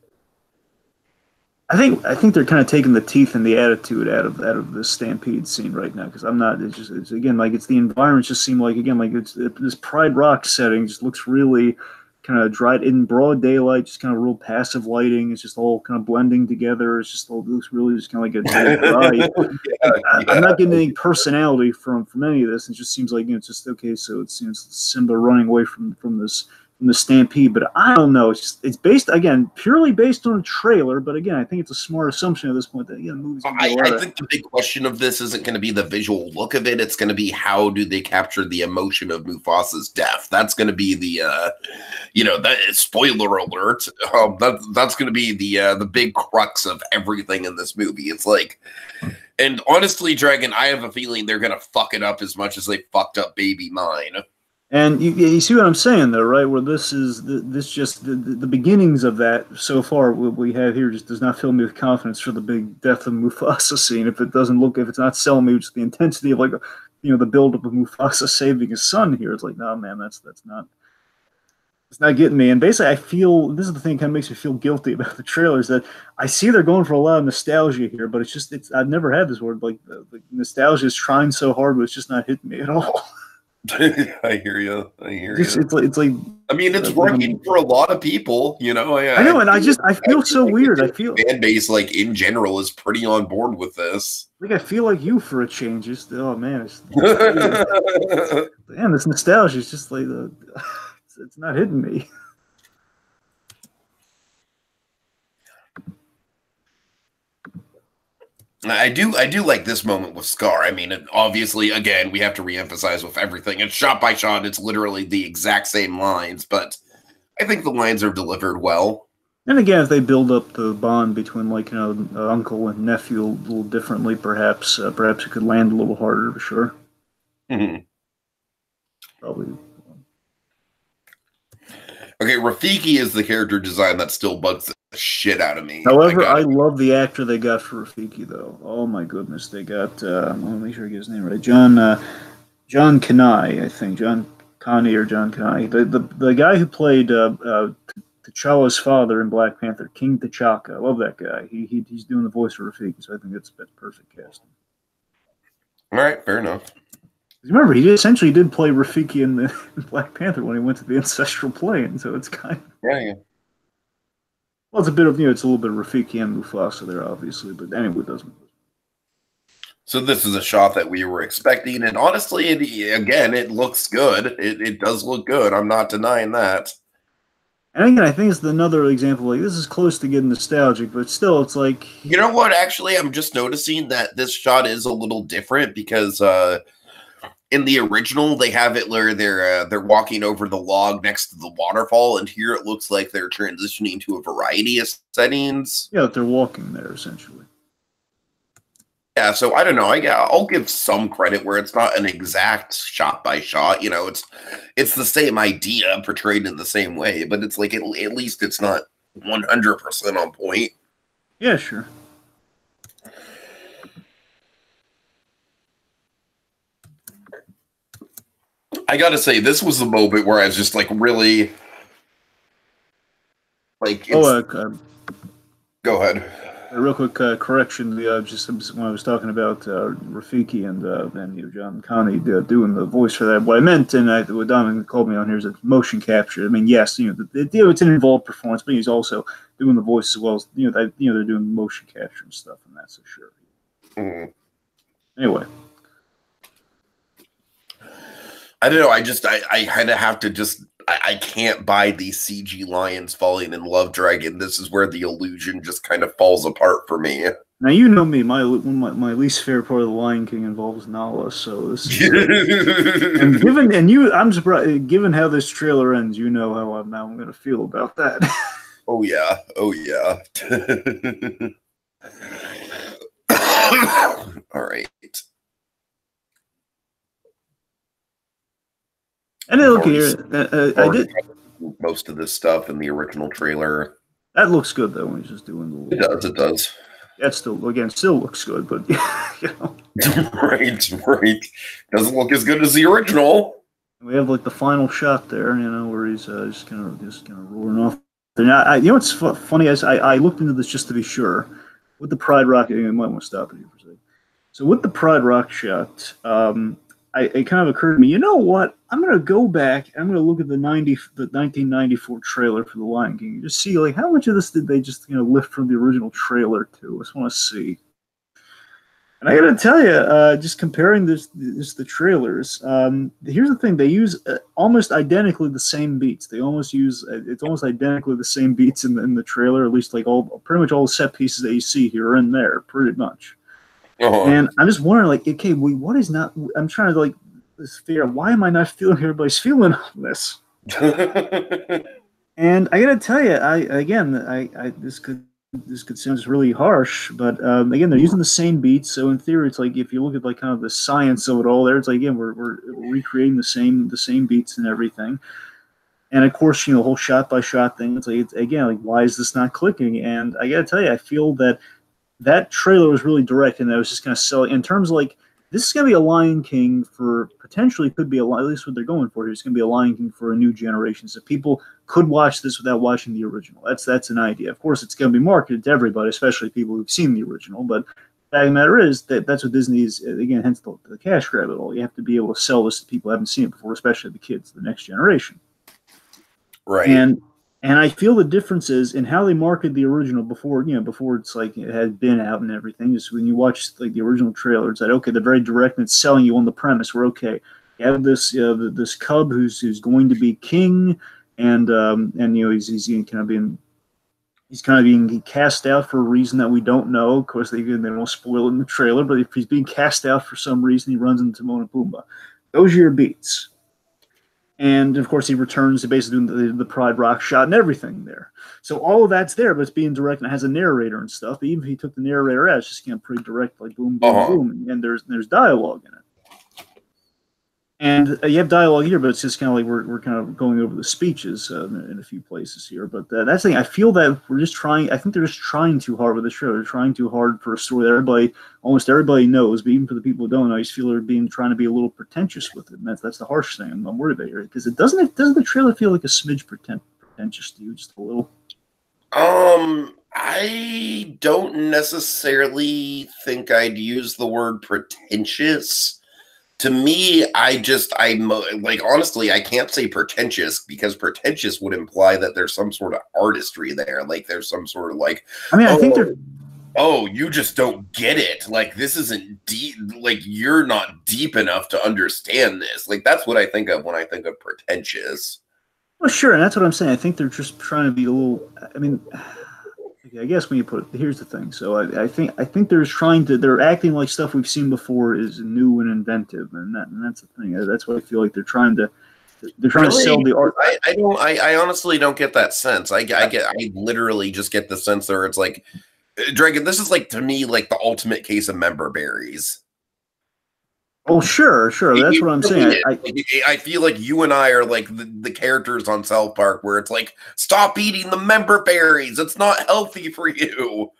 I think they're kind of taking the teeth and the attitude out of the Stampede scene right now, because I'm not. It's again like it's the environment just seem like again like this Pride Rock setting just looks really kind of dried in broad daylight, just kind of real passive lighting. It's just all kind of blending together. It looks really just kind of like a dry. I'm not getting any personality from any of this. It just seems like it's just okay. So it seems Simba running away from the Stampede, but I don't know. It's based again purely based on a trailer, but again, I think it's a smart assumption at this point that the movie's. I think the big question of this isn't going to be the visual look of it. It's going to be how do they capture the emotion of Mufasa's death. That's going to be the that spoiler alert. That's going to be the big crux of everything in this movie. It's like, and honestly, Dragon, I have a feeling they're going to fuck it up as much as they fucked up Baby Mine. And you see what I'm saying, though, right? Where this just the beginnings of that so far. What we have here just does not fill me with confidence for the big death of Mufasa scene. If it's not selling me just the intensity of the buildup of Mufasa saving his son here. It's like, no, man, it's not getting me. And basically, I feel this is the thing that kind of makes me feel guilty about the trailers, that I see they're going for a lot of nostalgia here, but I've never had this word like the nostalgia is trying so hard, but it's just not hitting me at all. I hear you. I hear you. It's like I mean, it's working for a lot of people, you know. I know, and I feel so like weird. I the feel fan base, like in general, is pretty on board with this. like I feel like you for a change. Oh man, damn, this nostalgia is just like it's not hitting me. I do like this moment with Scar. I mean, obviously, again, we have to reemphasize with everything. It's shot by shot. It's literally the exact same lines, but I think the lines are delivered well. And again, if they build up the bond between, like, uncle and nephew a little differently, perhaps it could land a little harder, for sure. Mm-hmm. Probably. Okay, Rafiki is the character design that still bugs the shit out of me. However, I love the actor they got for Rafiki, though. Oh my goodness, they got. Let me make sure I get his name right. John Kanai, I think. John Connie or John Kanai. The guy who played T'Challa's father in Black Panther, King T'Chaka. I love that guy. He's doing the voice for Rafiki, so I think that's perfect casting. All right, fair enough. Remember, he essentially did play Rafiki in the Black Panther when he went to the ancestral plane, so it's kind of yeah. Well, it's a bit of it's a little bit of Rafiki and Mufasa there, obviously, but anyway, it doesn't. So this is a shot that we were expecting, and honestly, it looks good. It does look good. I'm not denying that. And again, I think it's another example. Like, this is close to getting nostalgic, but still, it's like, you know what? Actually, I'm just noticing that this shot is a little different because in the original, they have it where they're walking over the log next to the waterfall, and here it looks like they're transitioning to a variety of settings. Yeah, they're walking there essentially. Yeah, so I don't know. I'll give some credit where it's not an exact shot by shot. You know, it's the same idea portrayed in the same way, but it's like at least it's not 100% on point. Yeah, sure. I gotta say, this was the moment where I was just like really like. Go ahead. A real quick correction: just when I was talking about Rafiki and John Connie doing the voice for that, what I meant, and what Dominic called me on here, is a motion capture. I mean, yes, it's an involved performance, but he's also doing the voice as well as they're doing motion capture and stuff, and that's for sure. Mm-hmm. Anyway. I don't know. I kind of have to just. I can't buy these CG lions falling in Love Dragon. This is where the illusion just kind of falls apart for me. Now you know me. My least favorite part of the Lion King involves Nala. So this is, I'm surprised. Given how this trailer ends, you know how I'm going to feel about that. Oh yeah. All right. And then look here, I did most of this stuff in the original trailer. That looks good though when he's just doing the. It does. That still looks good, but right. Doesn't look as good as the original. We have like the final shot there, where he's just kind of roaring off. And what's funny is I looked into this just to be sure. With the Pride Rock, I might want to stop it here for a second. So with the Pride Rock shot, it kind of occurred to me, you know what? I'm going to go back. I'm going to look at the 1994 trailer for The Lion King. Just see, like, how much of this did they just, lift from the original trailer to? I just want to see. And I got to tell you, just comparing the trailers, here's the thing. They use almost identically the same beats. It's almost identically the same beats in the trailer, at least like pretty much all the set pieces that you see here are in there, pretty much. Uh-huh. And I'm just wondering, like, okay, what is not? I'm trying to like figure out why am I not feeling everybody's feeling on this? And I gotta tell you, this could sound really harsh, but again, they're using the same beats. So in theory, it's like if you look at like kind of the science of it all, there, it's like again we're recreating the same beats and everything. And of course, the whole shot by shot thing. It's like why is this not clicking? And I gotta tell you, I feel that trailer was really direct, and that was just going to sell in terms of like this is going to be a Lion King for potentially could be at least what they're going for here. It's going to be a Lion King for a new generation, so people could watch this without watching the original. That's an idea. Of course, it's going to be marketed to everybody, especially people who've seen the original. But fact of the matter is that's what Disney is, again, hence the cash grab it all. You have to be able to sell this to people who haven't seen it before, especially the kids, the next generation. Right. And I feel the differences in how they marketed the original before it's like it had been out and everything. Is when you watch like the original trailer, it's like, okay, they're very direct and it's selling you on the premise. We're okay. You have this this cub who's going to be king, and he's kind of being cast out for a reason that we don't know. Of course, they won't spoil it in the trailer, but if he's being cast out for some reason, he runs into Timon and Pumbaa. Those are your beats. And, of course, he returns to basically doing the Pride Rock shot and everything there. So all of that's there, but it's being direct and it has a narrator and stuff. But even if he took the narrator out, it's just pretty direct, like boom, boom, boom. And there's dialogue in it. And you have dialogue here, but it's just kind of like we're kind of going over the speeches in a few places here. But that's the thing. I feel that we're just trying. I think they're just trying too hard with the show. They're trying too hard for a story that almost everybody knows. But even for the people who don't know, I just feel they're trying to be a little pretentious with it. And that's the harsh thing I'm worried about here, because doesn't the trailer feel like a smidge pretentious to you, just a little? I don't necessarily think I'd use the word pretentious. To me, I'm like, honestly, I can't say pretentious, because pretentious would imply that there's some sort of artistry there. Like there's some sort of like, I think they're, you just don't get it. Like this isn't deep. Like you're not deep enough to understand this. Like that's what I think of when I think of pretentious. Well, sure. And that's what I'm saying. I think they're just trying to be a little, I guess when you put it, here's the thing. So I think they're acting like stuff we've seen before is new and inventive, and that's the thing. That's what I feel like they're trying to sell the art. I honestly don't get that sense. I literally just get the sense there. It's like, Dragon, this is like, to me, like the ultimate case of member berries. Oh, sure. That's what I'm saying. I feel like you and I are like the characters on South Park, where it's like, stop eating the member berries. It's not healthy for you.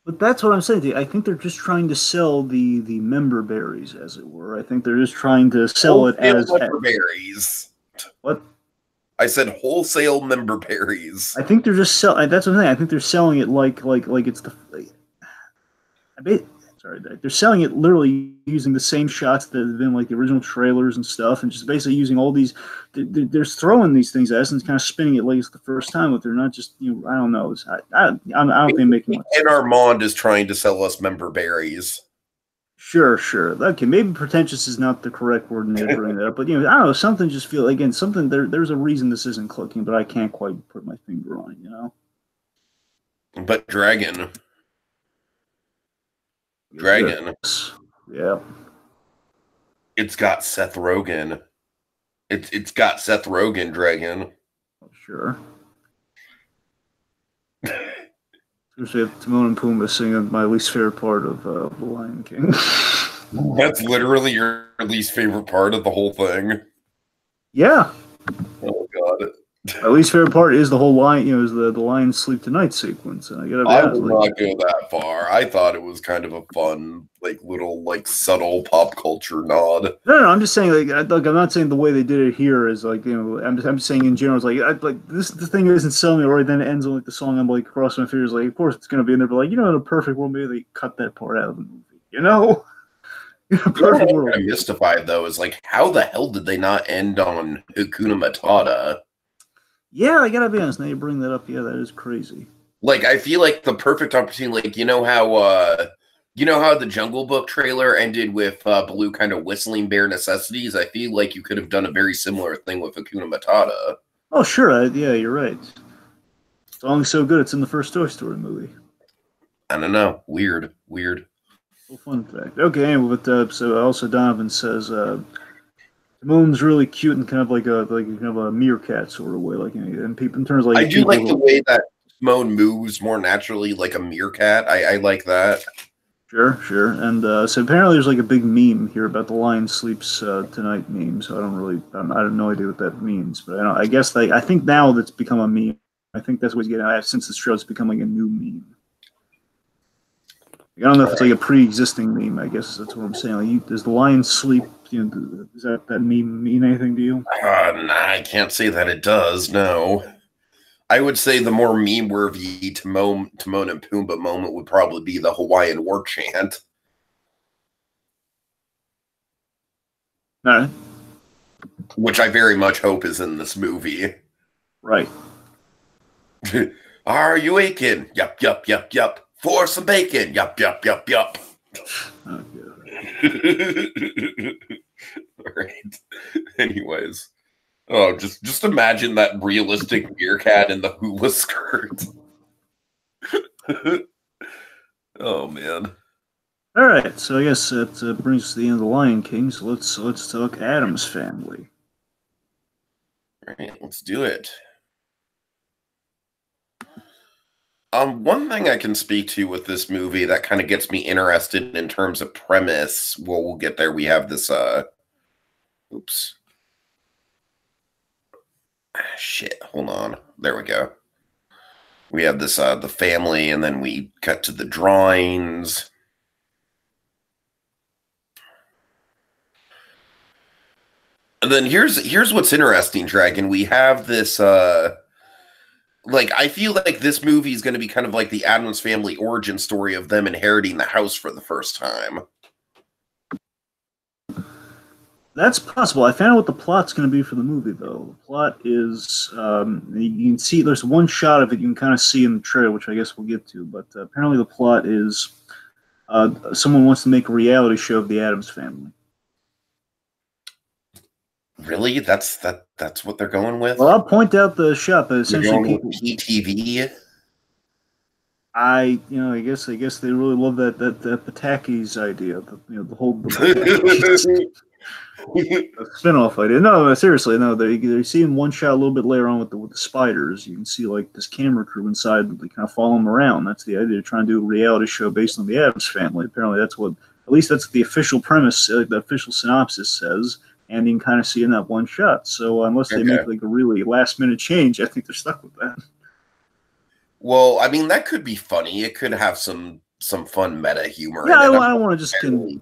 But that's what I'm saying to you. I think they're just trying to sell the member berries, as it were. I think they're just trying to sell it as member berries. What? I said wholesale member berries. I think they're just selling. That's what I'm saying. I think they're selling it like it's the. They're selling it literally using the same shots that have been like the original trailers and stuff, and just basically using all these. They're throwing these things at us and kind of spinning it like it's the first time, but they're not just. I don't know. I don't think making much sense. And Armand is trying to sell us member berries. Sure. Okay, maybe pretentious is not the correct word in there bring that up, but I don't know. Something just feel again something. There's a reason this isn't clicking, but I can't quite put my finger on it. But Dragon. Yeah. It's got Seth Rogen. It's got Seth Rogen, Dragon. Sure. Especially Timon and Pumbaa singing my least favorite part of The Lion King. That's literally your least favorite part of the whole thing. Yeah. Oh God. My least favorite part is the whole lion, is the lions sleep tonight sequence, and I would not go that far. I thought it was kind of a fun, like little, like subtle pop culture nod. No, I'm just saying, I'm not saying the way they did it here is like, I'm just saying in general, it's like this. The thing isn't selling me, or then it ends on like the song. I'm like crossing my fingers, like of course it's gonna be in there, but like in a perfect world, maybe they cut that part out of the movie, In a perfect world. I'm mystified though is like, how the hell did they not end on Hakuna Matata? Yeah, I gotta be honest. Now you bring that up, yeah, that is crazy. Like, I feel like the perfect opportunity, like, how the Jungle Book trailer ended with Baloo kind of whistling bare necessities? I feel like you could have done a very similar thing with Hakuna Matata. Oh, sure. Yeah, you're right. The song's so good, it's in the first Toy Story movie. I don't know. Weird. Well, fun fact. Okay, anyway, but so also Donovan says Timon's really cute and kind of like a meerkat sort of way, and people in terms of like. I do like the way that Timon moves more naturally, like a meerkat. I like that. Sure, and so apparently there's like a big meme here about the lion sleeps tonight meme. So I have no idea what that means, but I guess I think now that's become a meme. I think that's what he's getting at since this show. It's become like a new meme. I don't know if it's like a pre-existing meme. I guess that's what I'm saying. Like, does the lion sleep? Does that meme mean anything to you? Nah, I can't say that it does. No. I would say the more meme-worthy Timon and Pumbaa moment would probably be the Hawaiian war chant. All right. Which I very much hope is in this movie. Right. Are you aching? Yup, yup, yup, yup. For some bacon? Yup, yup, yup, yup. Oh, All right. Anyways. Oh, just imagine that realistic meerkat in the hula skirt. Oh, man. All right, so I guess that brings us to the end of the Lion King. So let's talk Addams Family. All right, let's do it. One thing I can speak to with this movie that kind of gets me interested in terms of premise. Well, we'll get there. We have this. Oops. Shit. Hold on. There we go. We have this. The family, and then we cut to the drawings. And then here's what's interesting, Dragon. We have this like I feel like this movie is going to be kind of like the Addams Family origin story of them inheriting the house for the first time. That's possible. I found out what the plot's going to be for the movie, though. The plot is you can see there's one shot of it you can kind of see in the trailer, which I guess we'll get to. But apparently the plot is someone wants to make a reality show of the Addams Family. Really? That's what they're going with? Well, I'll point out the shot, but essentially people PTV. I guess they really love that Pataki's idea. The whole spin-off idea. No, seriously, no. They see in one shot a little bit later on with the spiders. You can see like this camera crew inside. They kind of follow them around. That's the idea. They're trying to do a reality show based on the Addams Family. Apparently, that's what the official premise, the official synopsis says. And you can kind of see in that one shot. So unless they make like a really last-minute change, I think they're stuck with that. Well, I mean, that could be funny. It could have some fun meta humor. Yeah, I don't want to just. I'm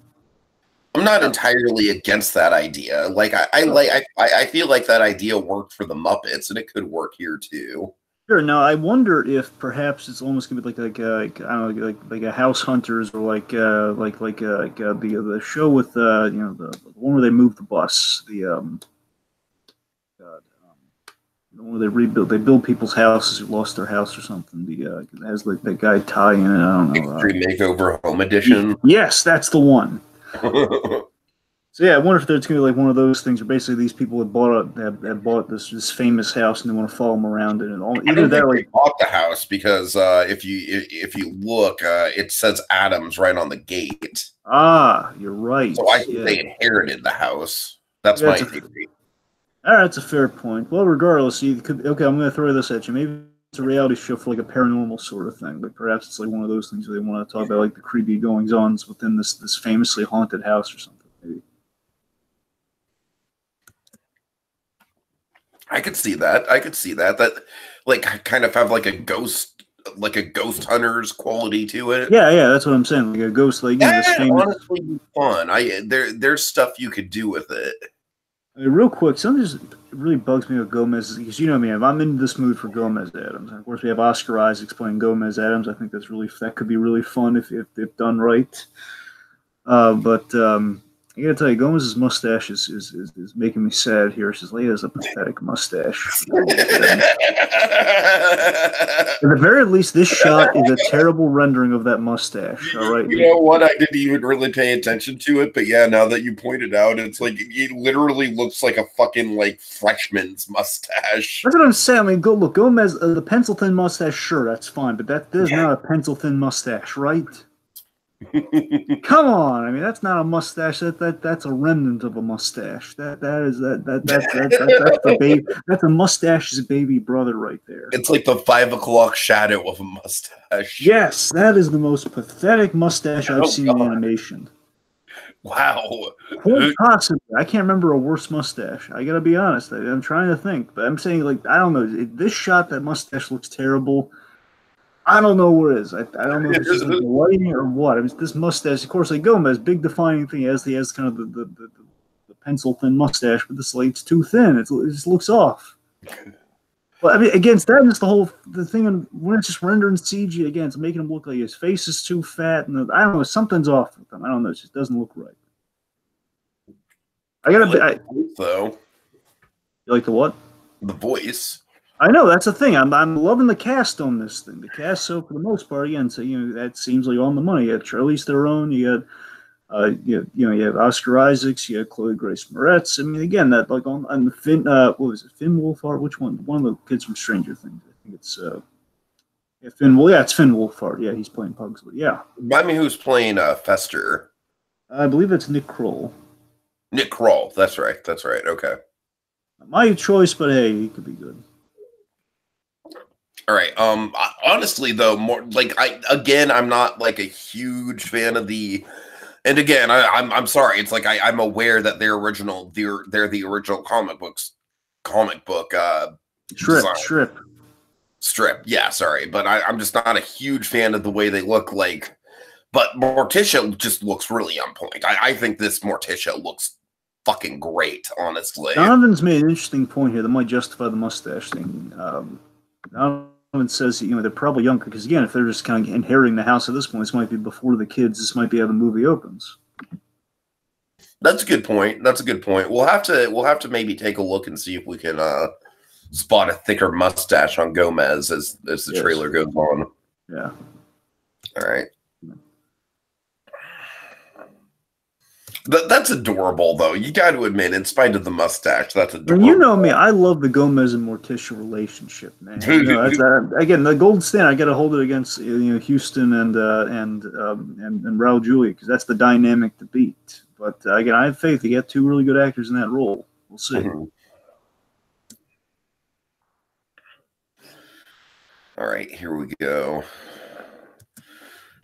not entirely against that idea. Like I feel like that idea worked for the Muppets, and it could work here too. Sure. Now I wonder if perhaps it's almost gonna be like I don't know, like a House Hunters or like the show with the one where they move the bus, the one where they build people's houses who lost their house or something. It has like that guy Ty in it. I don't know. Extreme Makeover Home Edition. Yes, that's the one. So yeah, I wonder if there's gonna be like one of those things where basically these people have bought this famous house and they want to follow them around and all. Either that or they bought the house because if you look, it says Addams right on the gate. Ah, you're right. So I think they inherited the house. That's my theory. All right, that's a fair point. Well, regardless, you could. Okay, I'm going to throw this at you. Maybe it's a reality show for like a paranormal sort of thing, but perhaps it's like one of those things where they want to talk about like the creepy goings-ons within this famously haunted house or something. Maybe. I could see that. That like kind of have like a ghost hunters quality to it. Yeah, that's what I'm saying. Like a ghost, like this famous. Honestly, fun. There's stuff you could do with it. Real quick, something just really bugs me with Gomez because you know me, I'm in this mood for Gomez Addams. And of course, we have Oscar Isaac playing Gomez Addams. I think that could be really fun if done right. But I gotta tell you, Gomez's mustache is making me sad here. She's like, he has a pathetic mustache. At the very least, this shot is a terrible rendering of that mustache. All right. You know what? I didn't even really pay attention to it, but yeah, now that you pointed out, it's like it literally looks like a fucking like freshman's mustache. That's what I'm saying. I mean, look, Gomez, the pencil thin mustache, sure, that's fine, but that is not a pencil thin mustache, right? Come on! I mean, that's not a mustache. That's a remnant of a mustache. That's the baby. That's a mustache's baby brother right there. It's like the 5 o'clock shadow of a mustache. Yes, that is the most pathetic mustache I've seen in animation. Wow. Quite possibly. I can't remember a worse mustache. I gotta be honest. I'm trying to think, but I'm saying like I don't know. This shot, that mustache looks terrible. I don't know what it is. I don't know if it's like lighting or what. I mean, this mustache, of course, like Gomez, big defining thing. He has kind of the pencil thin mustache, but this like it's too thin. It just looks off. Well, I mean, against that is the thing when it's just rendering CG again, it's making him look like his face is too fat, and I don't know, something's off with him. I don't know, it just doesn't look right. I gotta like the voice, though. You like the what? The voice. I know that's the thing. I'm loving the cast on this thing. The cast, so for the most part, again, so that seems like on the money. You had Charlize Theron, you had you have Oscar Isaacs, you have Chloe Grace Moretz. I mean, again, that like on the Finn, what was it, Finn Wolfhard? Which one? One of the kids from Stranger Things. I think it's Finn. Well, yeah, it's Finn Wolfhard. Yeah, he's playing Pugsley. Yeah. Remind me who's playing Fester. I believe it's Nick Kroll. Nick Kroll. That's right. That's right. Okay. My choice, but hey, he could be good. All right. Honestly, though, more like I'm not like a huge fan of the. And again, I'm sorry. It's like I'm aware that they're the original comic book strip. Yeah, sorry, but I'm just not a huge fan of the way they look like. But Morticia just looks really on point. I think this Morticia looks fucking great, honestly. Donovan's made an interesting point here that might justify the mustache thing. Donovan says they're probably younger because again, if they're just kind of inheriting the house at this point, this might be before the kids. This might be how the movie opens. That's a good point. We'll have to maybe take a look and see if we can spot a thicker mustache on Gomez as the trailer goes on. Yeah. All right. That's adorable, though. You got to admit, in spite of the mustache, that's adorable. And you know me, I love the Gomez and Morticia relationship, man. Again, the gold standard. I got to hold it against Houston and Raul Julia because that's the dynamic to beat. But again, I have faith. They got two really good actors in that role. We'll see. Mm-hmm. All right, here we go.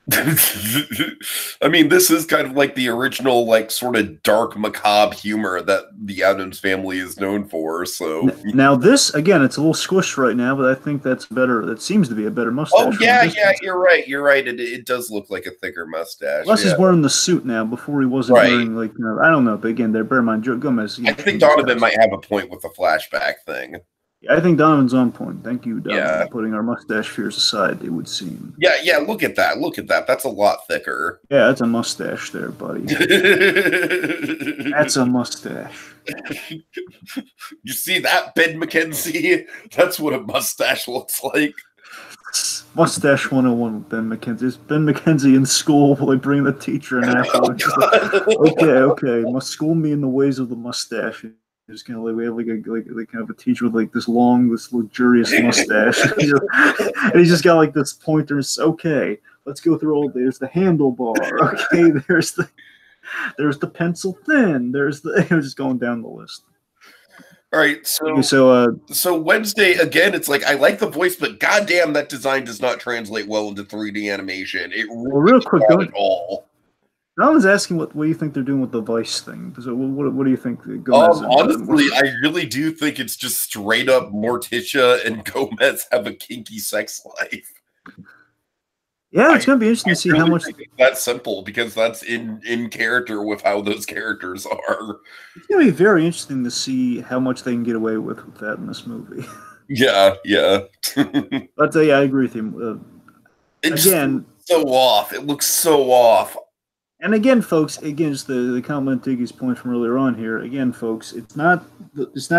I mean, this is kind of like the original, like, sort of dark, macabre humor that the Addams Family is known for. So now this, again, it's a little squished right now, but I think that's better. That seems to be a better mustache. Oh, yeah, you're right. It does look like a thicker mustache. Plus, he's wearing the suit now. Before he wasn't wearing, like, I don't know. But again, bear in mind, Gomez. I think Donovan might have a point with the flashback thing. Yeah, I think Donovan's on point. Thank you, Donovan, putting our mustache fears aside, it would seem. Yeah, look at that. That's a lot thicker. Yeah, that's a mustache there, buddy. That's a mustache. You see that, Ben McKenzie? That's what a mustache looks like. Mustache 101 with Ben McKenzie. Is Ben McKenzie in school while they bring the teacher in afterwards? Okay. Must school me in the ways of the mustache. Just kind of like we have like kind of a teacher with like this luxurious mustache, and he's just got like this pointers. Okay, let's go through all. There's the handlebar. Okay, there's the pencil thin. There's the just going down the list. All right, so Wednesday again. It's like I like the voice, but goddamn, that design does not translate well into 3D animation. Real quick, at all. I was asking what do you think they're doing with the Vice thing? So what do you think? Honestly, I really do think it's just straight up Morticia and Gomez have a kinky sex life. Yeah, it's going to be interesting to see how much. That's simple because that's in character with how those characters are. It's going to be very interesting to see how much they can get away with that in this movie. Yeah. But I agree with you. Again, so off. It looks so off. And again, folks, just the comment Tiggy's point from earlier on here. Again, folks, it's not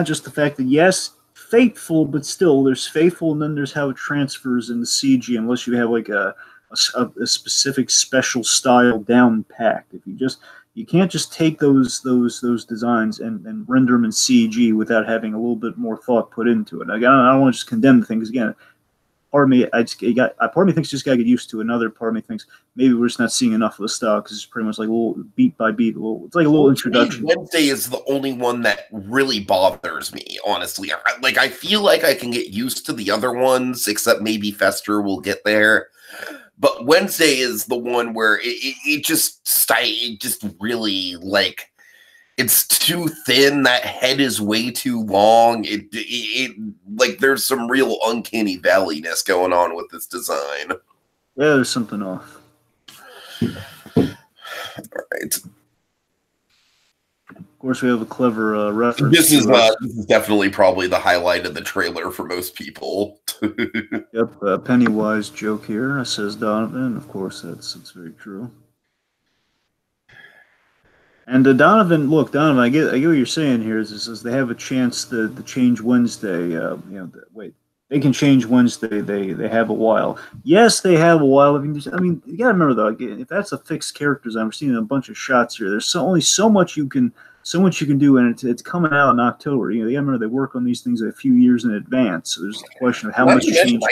just the fact that yes, faithful, but still there's faithful, and then there's how it transfers into CG. Unless you have like a specific special style down packed. If you can't just take those designs and render them in CG without having a little bit more thought put into it. Again, I don't want to just condemn the thing because again. Part of me, part of me thinks just got to get used to. Another part of me thinks maybe we're just not seeing enough of the style because it's pretty much like a little beat by beat. It's like a little introduction. Wednesday is the only one that really bothers me, honestly. I feel like I can get used to the other ones, except maybe Fester will get there. But Wednesday is the one where it just really like. It's too thin. That head is way too long. It like there's some real uncanny valleyness going on with this design. Yeah, there's something off. All right. Of course, we have a clever reference. This is definitely probably the highlight of the trailer for most people. Yep, Pennywise joke here, says Donovan. Of course, that's very true. And Donovan, look, Donovan, I get what you're saying here. Is they have a chance to change Wednesday. Wait, they can change Wednesday. They have a while. Yes, they have a while. I mean, you gotta remember though, if that's a fixed character design, we're seeing a bunch of shots here. There's only so much you can do, and it's coming out in October. You gotta remember they work on these things a few years in advance. So there's the question of how much change.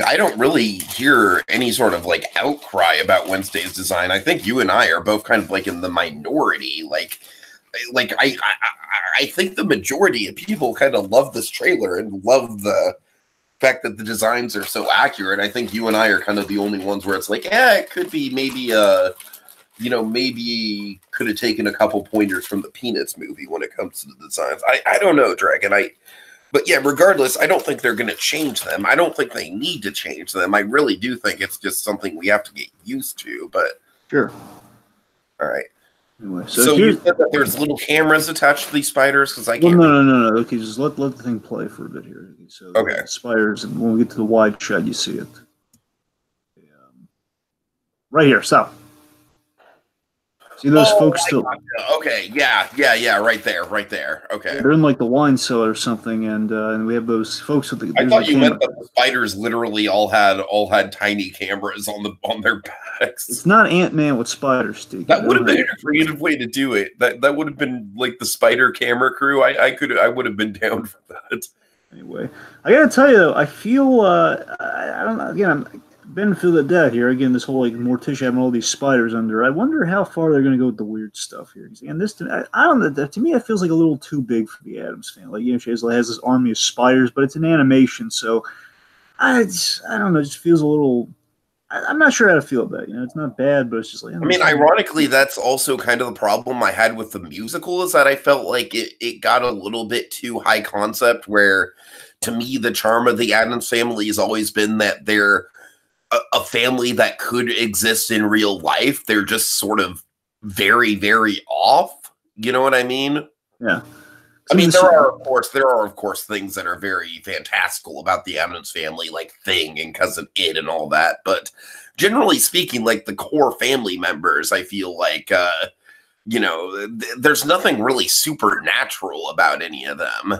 I don't really hear any sort of outcry about Wednesday's design. I think you and I are both kind of in the minority. I think the majority of people kind of love this trailer and love the fact that the designs are so accurate. I think you and I are kind of the only ones where it's it could be maybe maybe could have taken a couple pointers from the Peanuts movie when it comes to the designs. I don't know, Dragon. But yeah, regardless, I don't think they're going to change them. I don't think they need to change them. I really do think it's just something we have to get used to. But sure. All right. Anyway, so you said that there's little cameras attached to these spiders? Because I can't. Well, no. Okay, just let the thing play for a bit here. So okay. The spiders, and when we get to the wide shot, you see it. Right here. Stop. See those folks still? Okay, yeah, right there. Okay, they're in the wine cellar or something, and we have those folks with the. I thought you meant that the spiders literally all had tiny cameras on their backs. It's not Ant-Man with spiders, Steve. That would have been a creative way to do it. That would have been the spider camera crew. I would have been down for that. Anyway, I gotta tell you though, I feel I don't know. Again, benefit of the doubt here. Again, this whole Morticia having all these spiders under. I wonder how far they're going to go with the weird stuff here. And this, I don't know. To me, it feels like a little too big for the Addams Family. She has this army of spiders, but it's an animation, so I don't know. It just feels a little. I'm not sure how to feel about it. It's not bad, but it's just ironically, that's also kind of the problem I had with the musical is that I felt like it got a little bit too high concept. Where, to me, the charm of the Addams Family has always been that they're a family that could exist in real life. They're just sort of very, very off. You know what I mean? Yeah. There are of course things that are very fantastical about the Addams Family, like Thing and Cousin It and all that. But generally speaking, the core family members, I feel there's nothing really supernatural about any of them.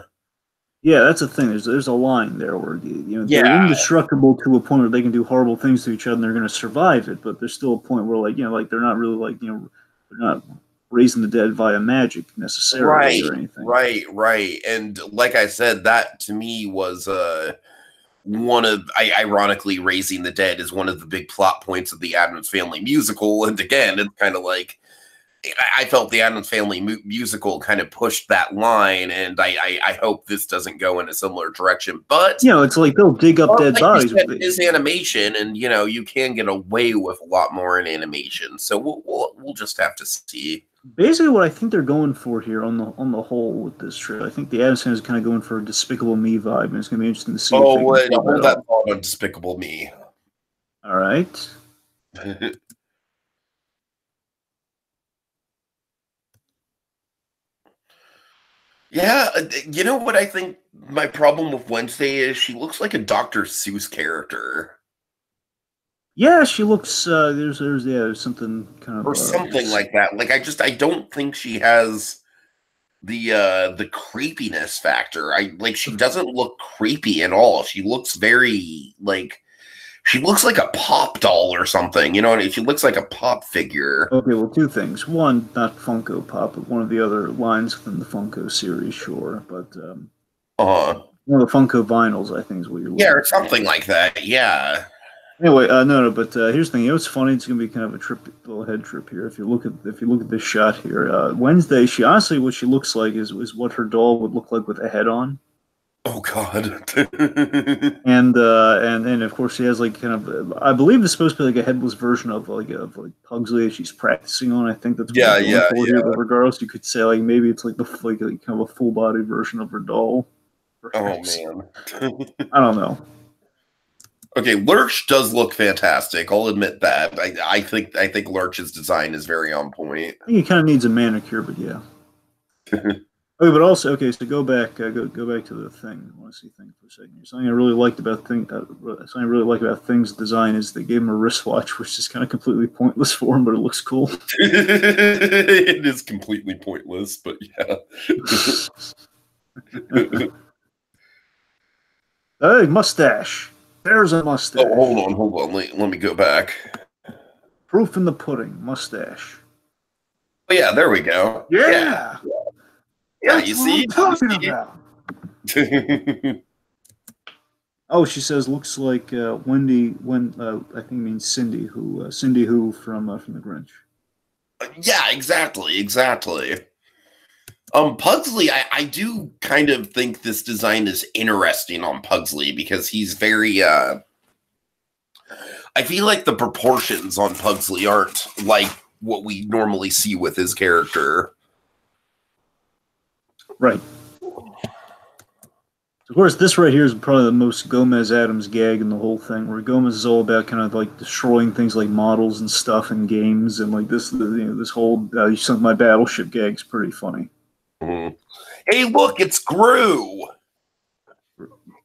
Yeah, that's the thing. There's a line there where they're indestructible to a point where they can do horrible things to each other and they're going to survive it. But there's still a point where they're not really they're not raising the dead via magic necessarily or anything. Right. And like I said, that to me was ironically, raising the dead is one of the big plot points of the Addams Family musical. And again, it's kind of I felt the Addams Family musical kind of pushed that line, and I hope this doesn't go in a similar direction. But it's they'll dig up dead bodies. It is animation, and you can get away with a lot more in animation. So we'll just have to see. Basically, what I think they're going for here on the whole with this trailer, I think the Addams Family is kind of going for a Despicable Me vibe, and it's going to be interesting to see. Oh, wait, hold that thought on Despicable Me. All right. Yeah, you know what I think my problem with Wednesday is? She looks like a Dr. Seuss character. Yeah, she looks. There's something kind of or something like that. I don't think she has the creepiness factor. She doesn't look creepy at all. She looks very she looks like a pop doll or something. You know what I mean? She looks like a pop figure. Okay, well, two things. One, not Funko Pop, but one of the other lines within the Funko series, sure. But one of the Funko vinyls, I think, is what you're looking or something like that. Yeah. Anyway, no, but here's the thing. It's funny. It's gonna be kind of a little head trip here. If you look at this shot here, Wednesday, she honestly, what she looks like is what her doll would look like with a head on. Oh God! and of course she has kind of, I believe it's supposed to be a headless version of Pugsley that she's practicing on. I think that's what yeah. But regardless, you could say maybe it's kind of a full body version of her doll. Perhaps. Oh man, I don't know. Okay, Lurch does look fantastic. I'll admit that. I think Lurch's design is very on point. I think he kind of needs a manicure, but yeah. Okay, but also, okay, so go back to the thing. I want to see thing for a second. Something I really liked about something I really like about Thing's design is they gave him a wristwatch, which is kind of completely pointless for him, but it looks cool. It is completely pointless, but yeah. Hey, mustache. There's a mustache. Oh, hold on. Let me go back. Proof in the pudding. Mustache. Oh yeah, there we go. Yeah. Yeah, That's you what see? I'm talking about. Oh, she says looks like Wendy. I think it means Cindy, who from the Grinch. Yeah, exactly. Pugsley, I do kind of think this design is interesting on Pugsley because he's very I feel like the proportions on Pugsley aren't like what we normally see with his character. Right. Of course, this right here is probably the most Gomez Addams gag in the whole thing, where Gomez is all about kind of like destroying things like models and stuff in games, and like this whole "you sunk my battleship" gag is pretty funny. Mm-hmm. Hey, look, it's Gru.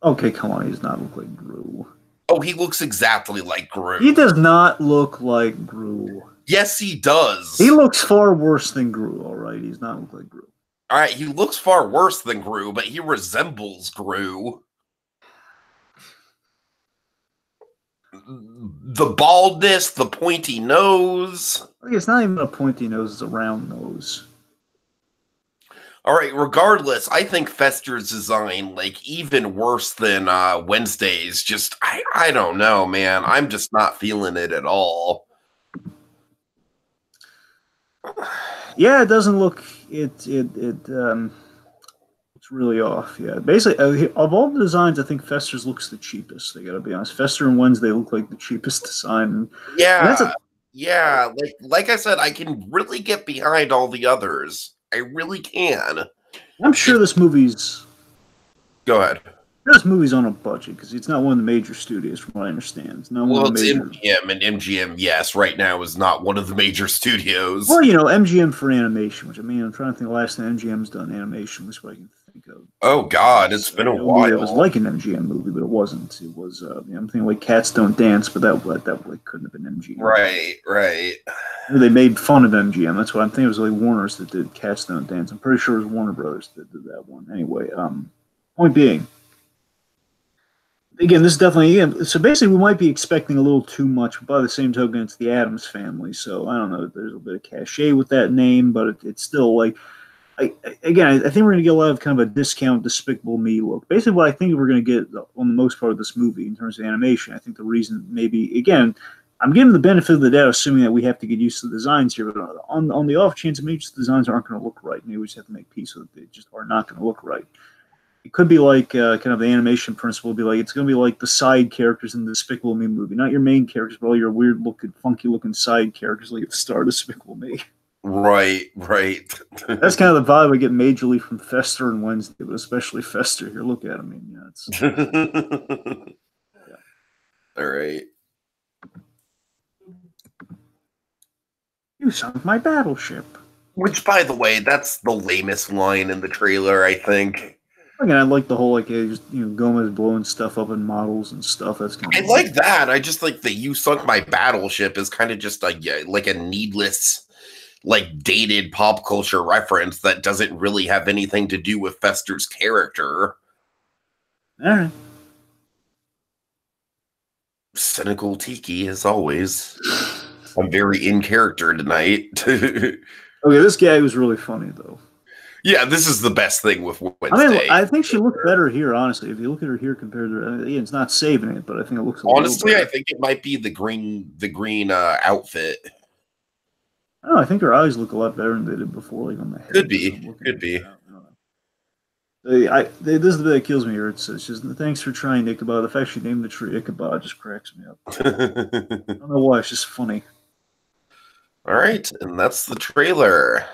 Okay, come on, he does not look like Gru. Oh, he looks exactly like Gru. He does not look like Gru. Yes, he does. He looks far worse than Gru. All right, he does not look like Gru. All right, he looks far worse than Gru, but he resembles Gru. The baldness, the pointy nose. It's not even a pointy nose; it's a round nose. All right, regardless, I think Fester's design, like, even worse than Wednesday's. Just, I don't know, man. I'm just not feeling it at all. Yeah, it doesn't look it's really off. Yeah, basically, of all the designs, I think Fester's looks the cheapest. I gotta be honest. Fester and Wednesday look like the cheapest design. Yeah, yeah. Like I said, I can really get behind all the others. I really can. I'm sure this movie's. Go ahead. This movie's on a budget because it's not one of the major studios, from what I understand. It's not one of the major. MGM, and MGM, yes, right now is not one of the major studios. Well, MGM for animation, which I mean, I'm trying to think the last time MGM's done animation, which I can think of. Oh God, it's been a while. It was like an MGM movie, but it wasn't. It was, I'm thinking like Cats Don't Dance, but that couldn't have been MGM. Right. They made fun of MGM. That's what I'm thinking. It was like Warner's that did Cats Don't Dance. I'm pretty sure it was Warner Brothers that did that one. Anyway, point being. Again, this is definitely so. Basically, we might be expecting a little too much, but by the same token, it's the Addams Family, so I don't know. There's a bit of cachet with that name, but it's still like, I think we're going to get a lot of kind of a discount Despicable Me look. Basically, what I think we're going to get on the most part of this movie in terms of animation. I think the reason maybe again, I'm giving the benefit of the doubt, assuming that we have to get used to the designs here, but on the off chance, maybe just the designs aren't going to look right. Maybe we just have to make peace with it. They just are not going to look right. It could be like kind of the animation principle would be like it's going to be like the side characters in the Despicable Me movie, not your main characters, but all your weird looking, funky looking side characters like at the start of Despicable Me. Right. That's kind of the vibe I get majorly from Fester and Wednesday, but especially Fester. Here, look at him. I mean, yeah, it's All right. You sunk my battleship. Which, by the way, that's the lamest line in the trailer, I think. Again, I like the whole Gomez blowing stuff up in models and stuff. That's kind of like that. I just like that "you sunk my battleship" is kind of just like a needless, like dated pop culture reference that doesn't really have anything to do with Fester's character. All right. Cynical Tiki, as always. I'm very in character tonight. Okay, this guy was really funny though. Yeah, this is the best thing with Wednesday. I think she looked better here, honestly. If you look at her here compared to it's not saving it, but I think it looks honestly, I think it might be the green outfit. Oh, I think her eyes look a lot better than they did before, like on the head. Could be. This is the bit that kills me here. It's just thanks for trying Ichabod. The fact she named the tree Ichabod just cracks me up. I don't know why. It's just funny. All right, and that's the trailer.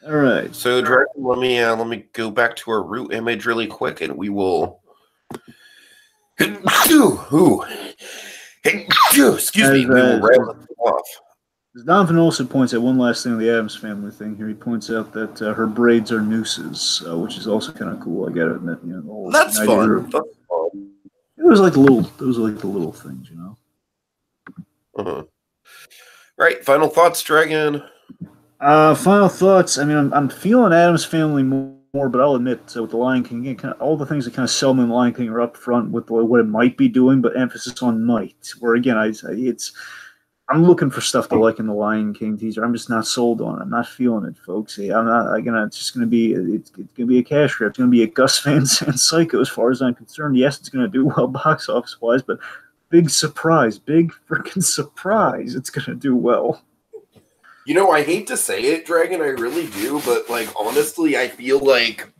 All right. So, Dragon, let me go back to our root image really quick, and we will. Excuse me. We will round it off. Donovan also points out one last thing on the Addams Family thing here. He points out that her braids are nooses, which is also kind of cool. I gotta admit, the whole That's idea fun. of, it was like the little things, Uh-huh. Right. Final thoughts, Dragon. Final thoughts. I mean, I'm feeling Addams Family more, but I'll admit, with the Lion King, again, kind of all the things that kind of sell me in the Lion King are up front with what it might be doing, but emphasis on might. Where again, I'm looking for stuff to like in the Lion King teaser. I'm just not sold on it. I'm not feeling it, folks. I'm not gonna. It's just gonna be. It's gonna be a cash grab. It's gonna be a Gus Van Sant Psycho, as far as I'm concerned. Yes, it's gonna do well box office wise, but big surprise, big freaking surprise. It's gonna do well. I hate to say it, Dragon, I really do, but honestly, I feel like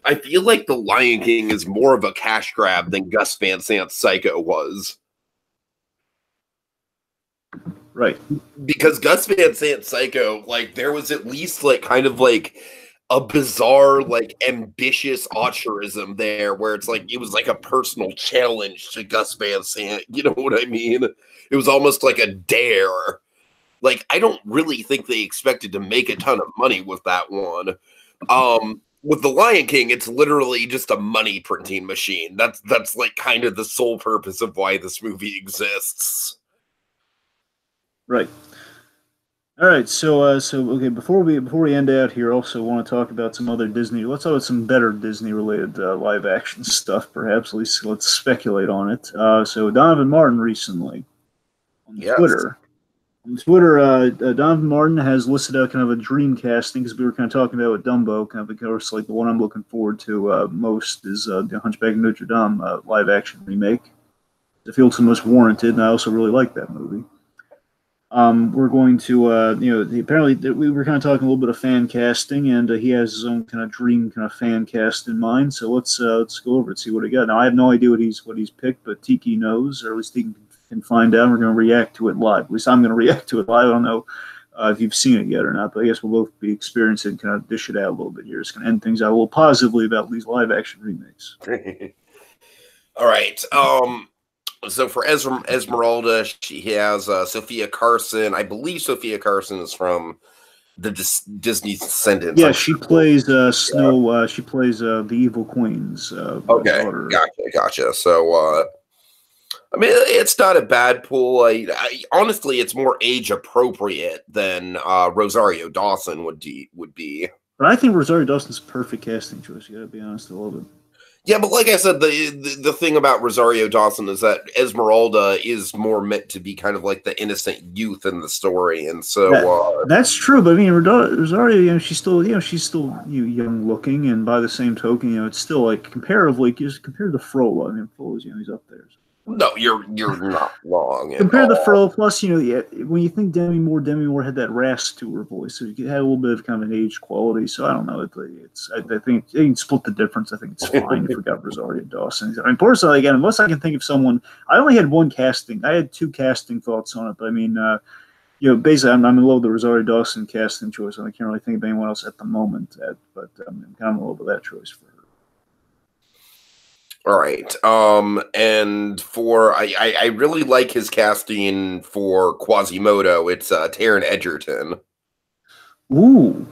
the Lion King is more of a cash grab than Gus Van Sant's Psycho was. Right. Because Gus Van Sant's Psycho, there was at least kind of a bizarre, ambitious auteurism there, where it's it was a personal challenge to Gus Van Sant. You know what I mean? It was almost like a dare. I don't really think they expected to make a ton of money with that one. With The Lion King, it's literally just a money printing machine. That's kind of the sole purpose of why this movie exists. Right. All right. So okay. Before we end out here, also want to talk about some other Disney. Let's talk about some better Disney related live action stuff. Perhaps at least let's speculate on it. So Donovan Martin recently on Twitter. On Twitter, Donovan Martin has listed out kind of a dream casting, because we were kind of talking about with Dumbo. Kind of, course, the one I'm looking forward to most is the Hunchback of Notre Dame live action remake. I feel it's the most warranted, and I also really like that movie. We're going to, apparently we were kind of talking a little bit of fan casting, and he has his own kind of dream kind of fan cast in mind. So let's go over it, see what he got. Now I have no idea what he's picked, but Tiki knows, or at least he can find out. We're going to react to it live. At least I'm going to react to it live. I don't know if you've seen it yet or not, but I guess we'll both be experiencing, kind of dish it out a little bit here. It's going to end things out a little positively about these live action remakes. All right. So for Esmeralda, she has Sophia Carson. I believe Sophia Carson is from the Disney Descendants. Yeah, she plays Snow. She plays the Evil Queen's daughter. Gotcha. So, I mean, it's not a bad pool. I honestly, it's more age appropriate than Rosario Dawson would be. But I think Rosario Dawson's a perfect casting choice. You got to be honest, I love it. Yeah, but like I said, the thing about Rosario Dawson is that Esmeralda is more meant to be kind of like the innocent youth in the story, and so that's true. But I mean, Rosario, she's still young looking, and by the same token, it's still comparatively, just compared to Frollo. I mean, Frollo's he's up there. So. No, you're not wrong. Compared to Frollo, plus when you think Demi Moore had that rasp to her voice, so you had a little bit of kind of an age quality. So I don't know. I think you can split the difference. I think it's fine if we got Rosario Dawson. I mean, personally, again, unless I can think of someone, I only had one casting. I had two casting thoughts on it, but I mean, basically, I'm in love with the Rosario Dawson casting choice, and I can't really think of anyone else at the moment. But I'm kind of in love with that choice for her. All right. And for I really like his casting for Quasimodo. It's Taron Egerton. Ooh.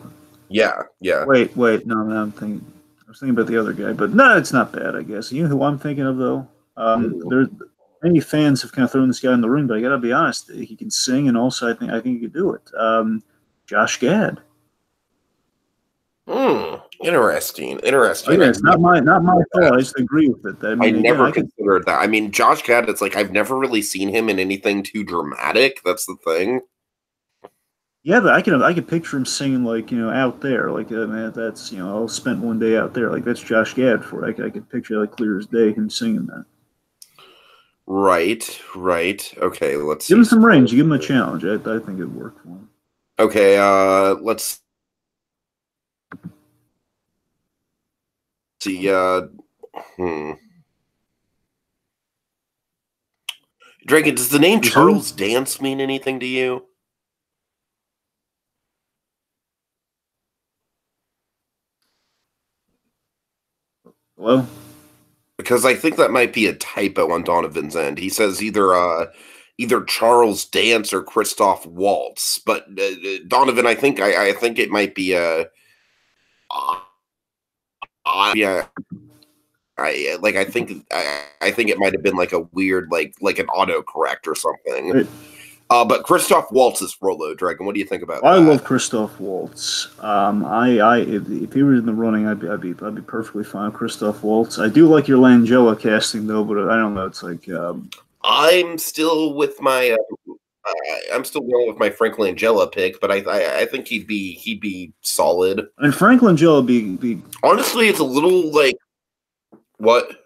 Yeah. Wait. No, I was thinking about the other guy, but no, it's not bad. I guess. You know who I'm thinking of though. There's many fans have kind of thrown this guy in the ring, but I gotta be honest, he can sing, and also I think he could do it. Josh Gad. Interesting. Yeah, it's not my fault. I just agree with it. I mean, I never considered that. I mean, Josh Gad, it's I've never really seen him in anything too dramatic. That's the thing. Yeah, but I can picture him singing out there, man. That's I'll spend one day out there. That's Josh Gad for it. I could picture clear as day him singing that. Right. Okay, let's give him some range. Give him a challenge. I think it'd work for him. Okay, let's see. Dragon, does the name Charles Dance mean anything to you? Hello? Because I think that might be a typo on Donovan's end. He says either either Charles Dance or Christoph Waltz. But Donovan, I think it might be yeah. I think it might have been like a weird like an autocorrect or something. Right. But Christoph Waltz is Rolo Dragon. What do you think about that? I love Christoph Waltz. If he was in the running, I'd be perfectly fine with Christoph Waltz. I do like your Langella casting though, but I don't know. It's like I'm still with my I'm still going with my Frank Langella pick, but I think he'd be solid. And Frank Langella be honestly, it's a little like what.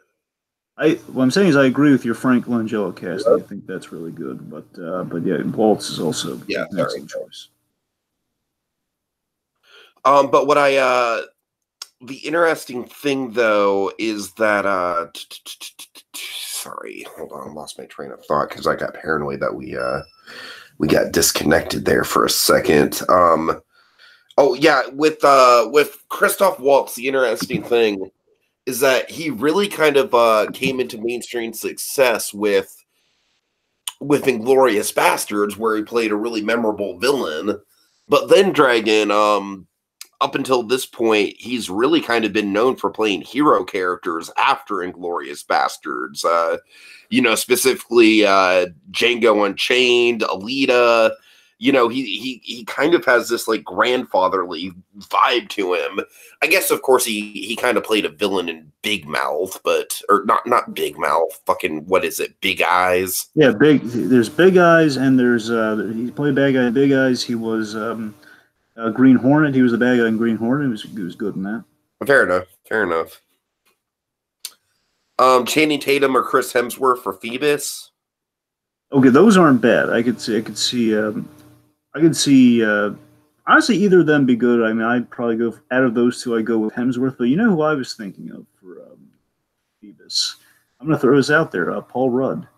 What I'm saying is I agree with your Frank Langella casting. I think that's really good, but yeah, Waltz is also an excellent choice. But what the interesting thing though is that sorry, hold on, I lost my train of thought because I got paranoid that we got disconnected there for a second. Oh yeah, with Christoph Waltz, the interesting thing is that he really kind of came into mainstream success with Inglourious Bastards, where he played a really memorable villain. But then Dragon, up until this point, he's really kind of been known for playing hero characters after Inglourious Bastards. Specifically Django Unchained, Alita. He kind of has this like grandfatherly vibe to him. I guess, of course, he kind of played a villain in Big Mouth, or not Big Mouth. Fucking what is it? Big Eyes. Yeah, There's Big Eyes, and there's he played bad guy in Big Eyes. He was Green Hornet. He was the bad guy in Green Hornet. He was good in that. Fair enough. Channing Tatum or Chris Hemsworth for Phoebus. Okay, those aren't bad. I could see. Honestly, either of them be good. I mean, I'd probably go out of those two. I go with Hemsworth, but you know who I was thinking of for Phoebus? I'm going to throw this out there. Paul Rudd.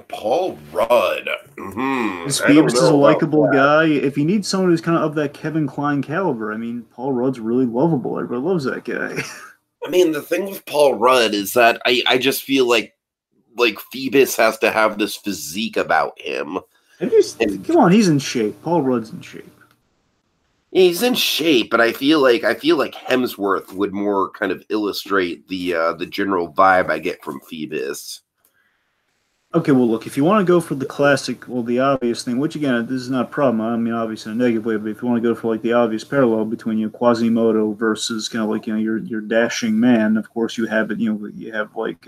Paul Rudd. Phoebus is a likable guy. If you need someone who's kind of that Kevin Kline caliber, I mean, Paul Rudd's really lovable. Everybody loves that guy. I mean, the thing with Paul Rudd is that I just feel like Phoebus has to have this physique about him. Come on, he's in shape. Paul Rudd's in shape. Yeah, he's in shape, but I feel like Hemsworth would more kind of illustrate the general vibe I get from Phoebus. Okay, well, look, if you want to go for the classic, the obvious thing, which again, this is not a problem. I mean, obviously in a negative way, but if you want to go for like the obvious parallel between Quasimodo versus kind of like your dashing man, of course you have it. You have like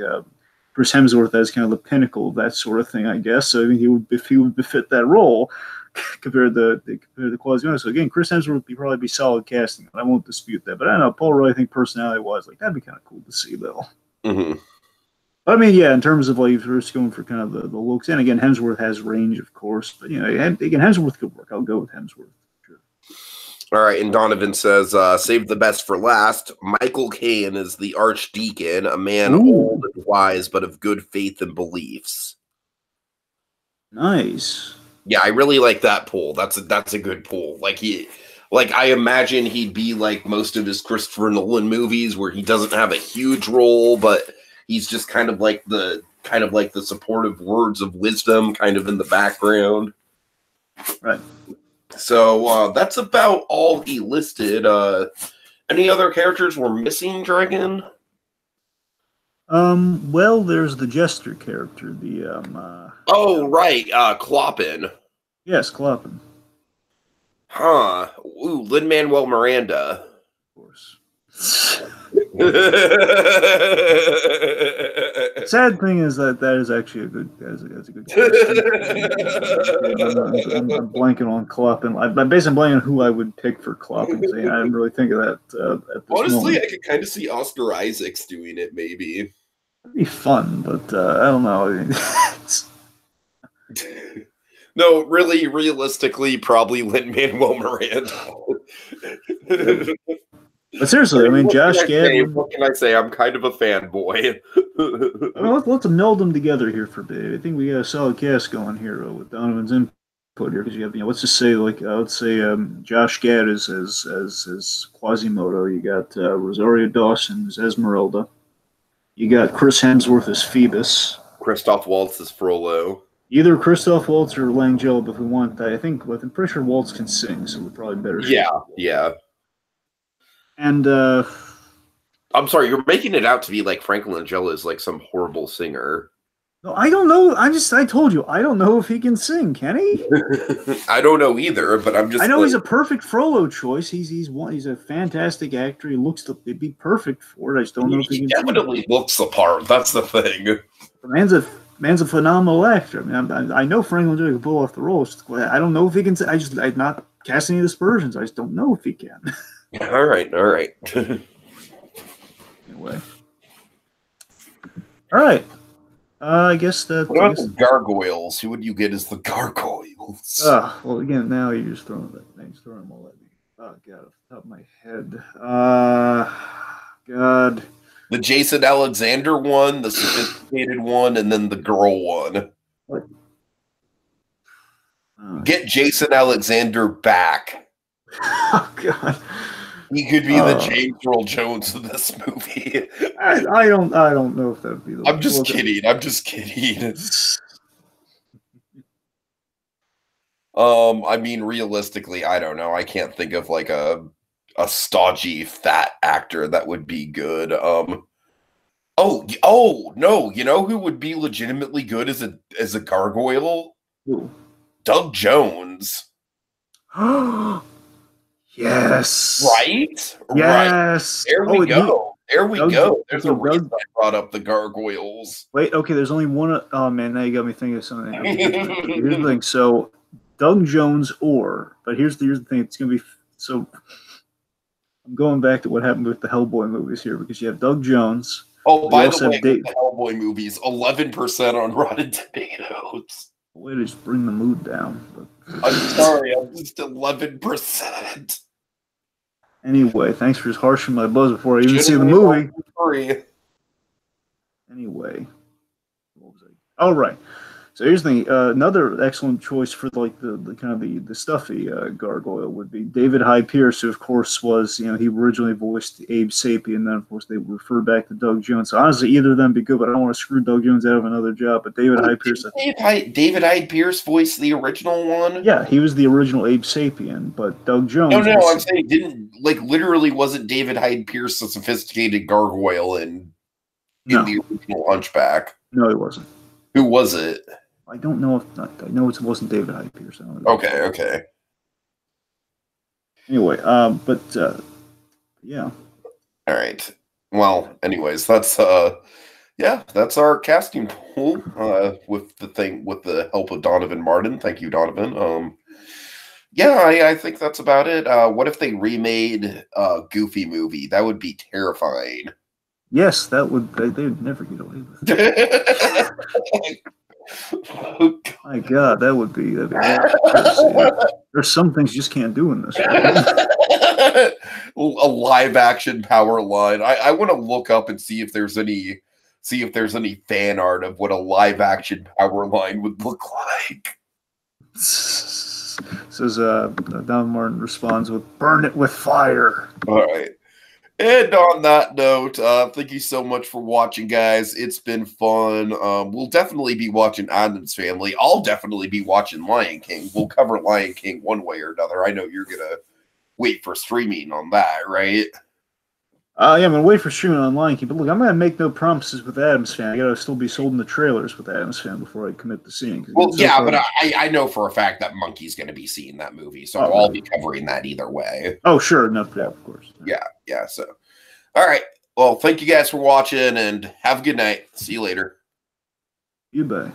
Chris Hemsworth as kind of the pinnacle of that sort of thing, I guess. So I mean, if he would befit that role compared to Quasimodo. So again, Chris Hemsworth would probably be solid casting. I won't dispute that, but I don't know. Paul Rudd, I think personality-wise, like that'd be kind of cool to see though. Mm-hmm. I mean, yeah, in terms of like if you're just going for kind of the looks, and again, Hemsworth has range, of course, but again, Hemsworth could work. I'll go with Hemsworth. Sure. All right, and Donovan says, save the best for last. Michael Caine is the Archdeacon, a man old and wise, but of good faith and beliefs. Nice. Yeah, I really like that poll. That's a good poll. I imagine he'd be like most of his Christopher Nolan movies, where he doesn't have a huge role, but he's just kind of like the supportive words of wisdom kind of in the background. Right. So that's about all he listed. Any other characters we're missing, Dragon? Well, there's the Jester character, right, Kloppen. Yes, Kloppen. Huh. Ooh, Lin-Manuel Miranda. Of course. Sad thing is that is actually a good. That's a good. I'm blanking on Kloppen. I'm basically blanking on who I would pick for Kloppen. I didn't really think of that. At this Honestly, moment. I could kind of see Oscar Isaacs doing it, maybe. It'd be fun, but I don't know. No, really, realistically, probably Lin-Manuel Miranda. But seriously, I mean, Josh Gad. What can I say? I'm kind of a fanboy. I mean, let's meld them together here for a bit. I think we got a solid cast going here with Donovan's input here, because you have, let's just say, Josh Gad as Quasimodo. You got Rosario Dawson as Esmeralda. You got Chris Hemsworth as Phoebus. Christoph Waltz is Frollo. Either Christoph Waltz or Langella, but if we want that, I'm pretty sure Waltz can sing, so we're probably better. Yeah. And I'm sorry, you're making it out to be like Frank Langella is like some horrible singer. no, I don't know. I told you, I don't know if he can sing. Can he? I don't know either, but I'm just. I know he's a perfect Frollo choice. He's a fantastic actor. He'd be perfect for it. I just don't know if he can. Definitely looks the part. That's the thing. The man's a phenomenal actor. I mean, I know Frank Langella can pull off the role. I don't know if he can. I'm not casting any aspersions. I just don't know if he can. All right. Anyway, all right. I guess that. What about the gargoyles? Who would you get as the gargoyles? Well, again, now you're just throwing that thing, throwing them all at me. Oh God, off the top of my head. God. The Jason Alexander one, the sophisticated one, and then the girl one. What? Get Jason Alexander back. Oh God. He could be the James Earl Jones of this movie. I don't know if that would be the. I'm just kidding. I mean, realistically, I don't know. I can't think of like a stodgy fat actor that would be good. Oh no! You know who would be legitimately good as a gargoyle? Who? Doug Jones. Yes. Right? Yes. There we go. There's a reason I brought up the gargoyles. Wait, okay, there's only one. Oh, man, now you got me thinking of something. Here's the thing. So, Doug Jones but here's the thing. It's going to be, so I'm going back to what happened with the Hellboy movies here, because you have Doug Jones. Oh, by the way, the Hellboy movies, 11% on Rotten Tomatoes. Way to just bring the mood down. But. I'm sorry, I'm just 11%. Anyway, thanks for just harshing my buzz before I even see the movie. Anyway, what was I? All right. So here's the thing. Another excellent choice for like the kind of the stuffy gargoyle would be David Hyde Pierce, who of course was, he originally voiced Abe Sapien, and then of course they referred back to Doug Jones. So honestly, either of them would be good, but I don't want to screw Doug Jones out of another job. But David Hyde Pierce. David Hyde Pierce voiced the original one? Yeah, he was the original Abe Sapien, but Doug Jones. No, I'm saying literally wasn't David Hyde Pierce a sophisticated gargoyle in the original Hunchback? No, he wasn't. Who was it? I don't know I know it wasn't David Hyde Pierce. Okay. Anyway, yeah. All right. Well, anyways, that's our casting pool with the help of Donovan Martin. Thank you, Donovan. I think that's about it. What if they remade a Goofy movie? That would be terrifying. Yes, that would. They'd never get away with it. My God, that'd be there's some things you just can't do in this. A live action power line. I want to look up and see if there's any fan art of what a live action power line would look like. Says Don Martin responds with "Burn it with fire." All right. And on that note, thank you so much for watching, guys. It's been fun. We'll definitely be watching Addams Family. I'll definitely be watching Lion King. We'll cover Lion King one way or another. I know you're going to wait for streaming on that, right? Yeah, I'm going to wait for streaming on Lion King. But look, I'm going to make no promises with Addams Family. I got to still be sold in the trailers with Addams Family before I commit to seeing. Well, yeah, but I know for a fact that Monkey's going to be seeing that movie, so I'll be covering that either way. Oh, sure. No, yeah, of course. Yeah, so. All right. Well, thank you guys for watching, and have a good night. See you later. You bet.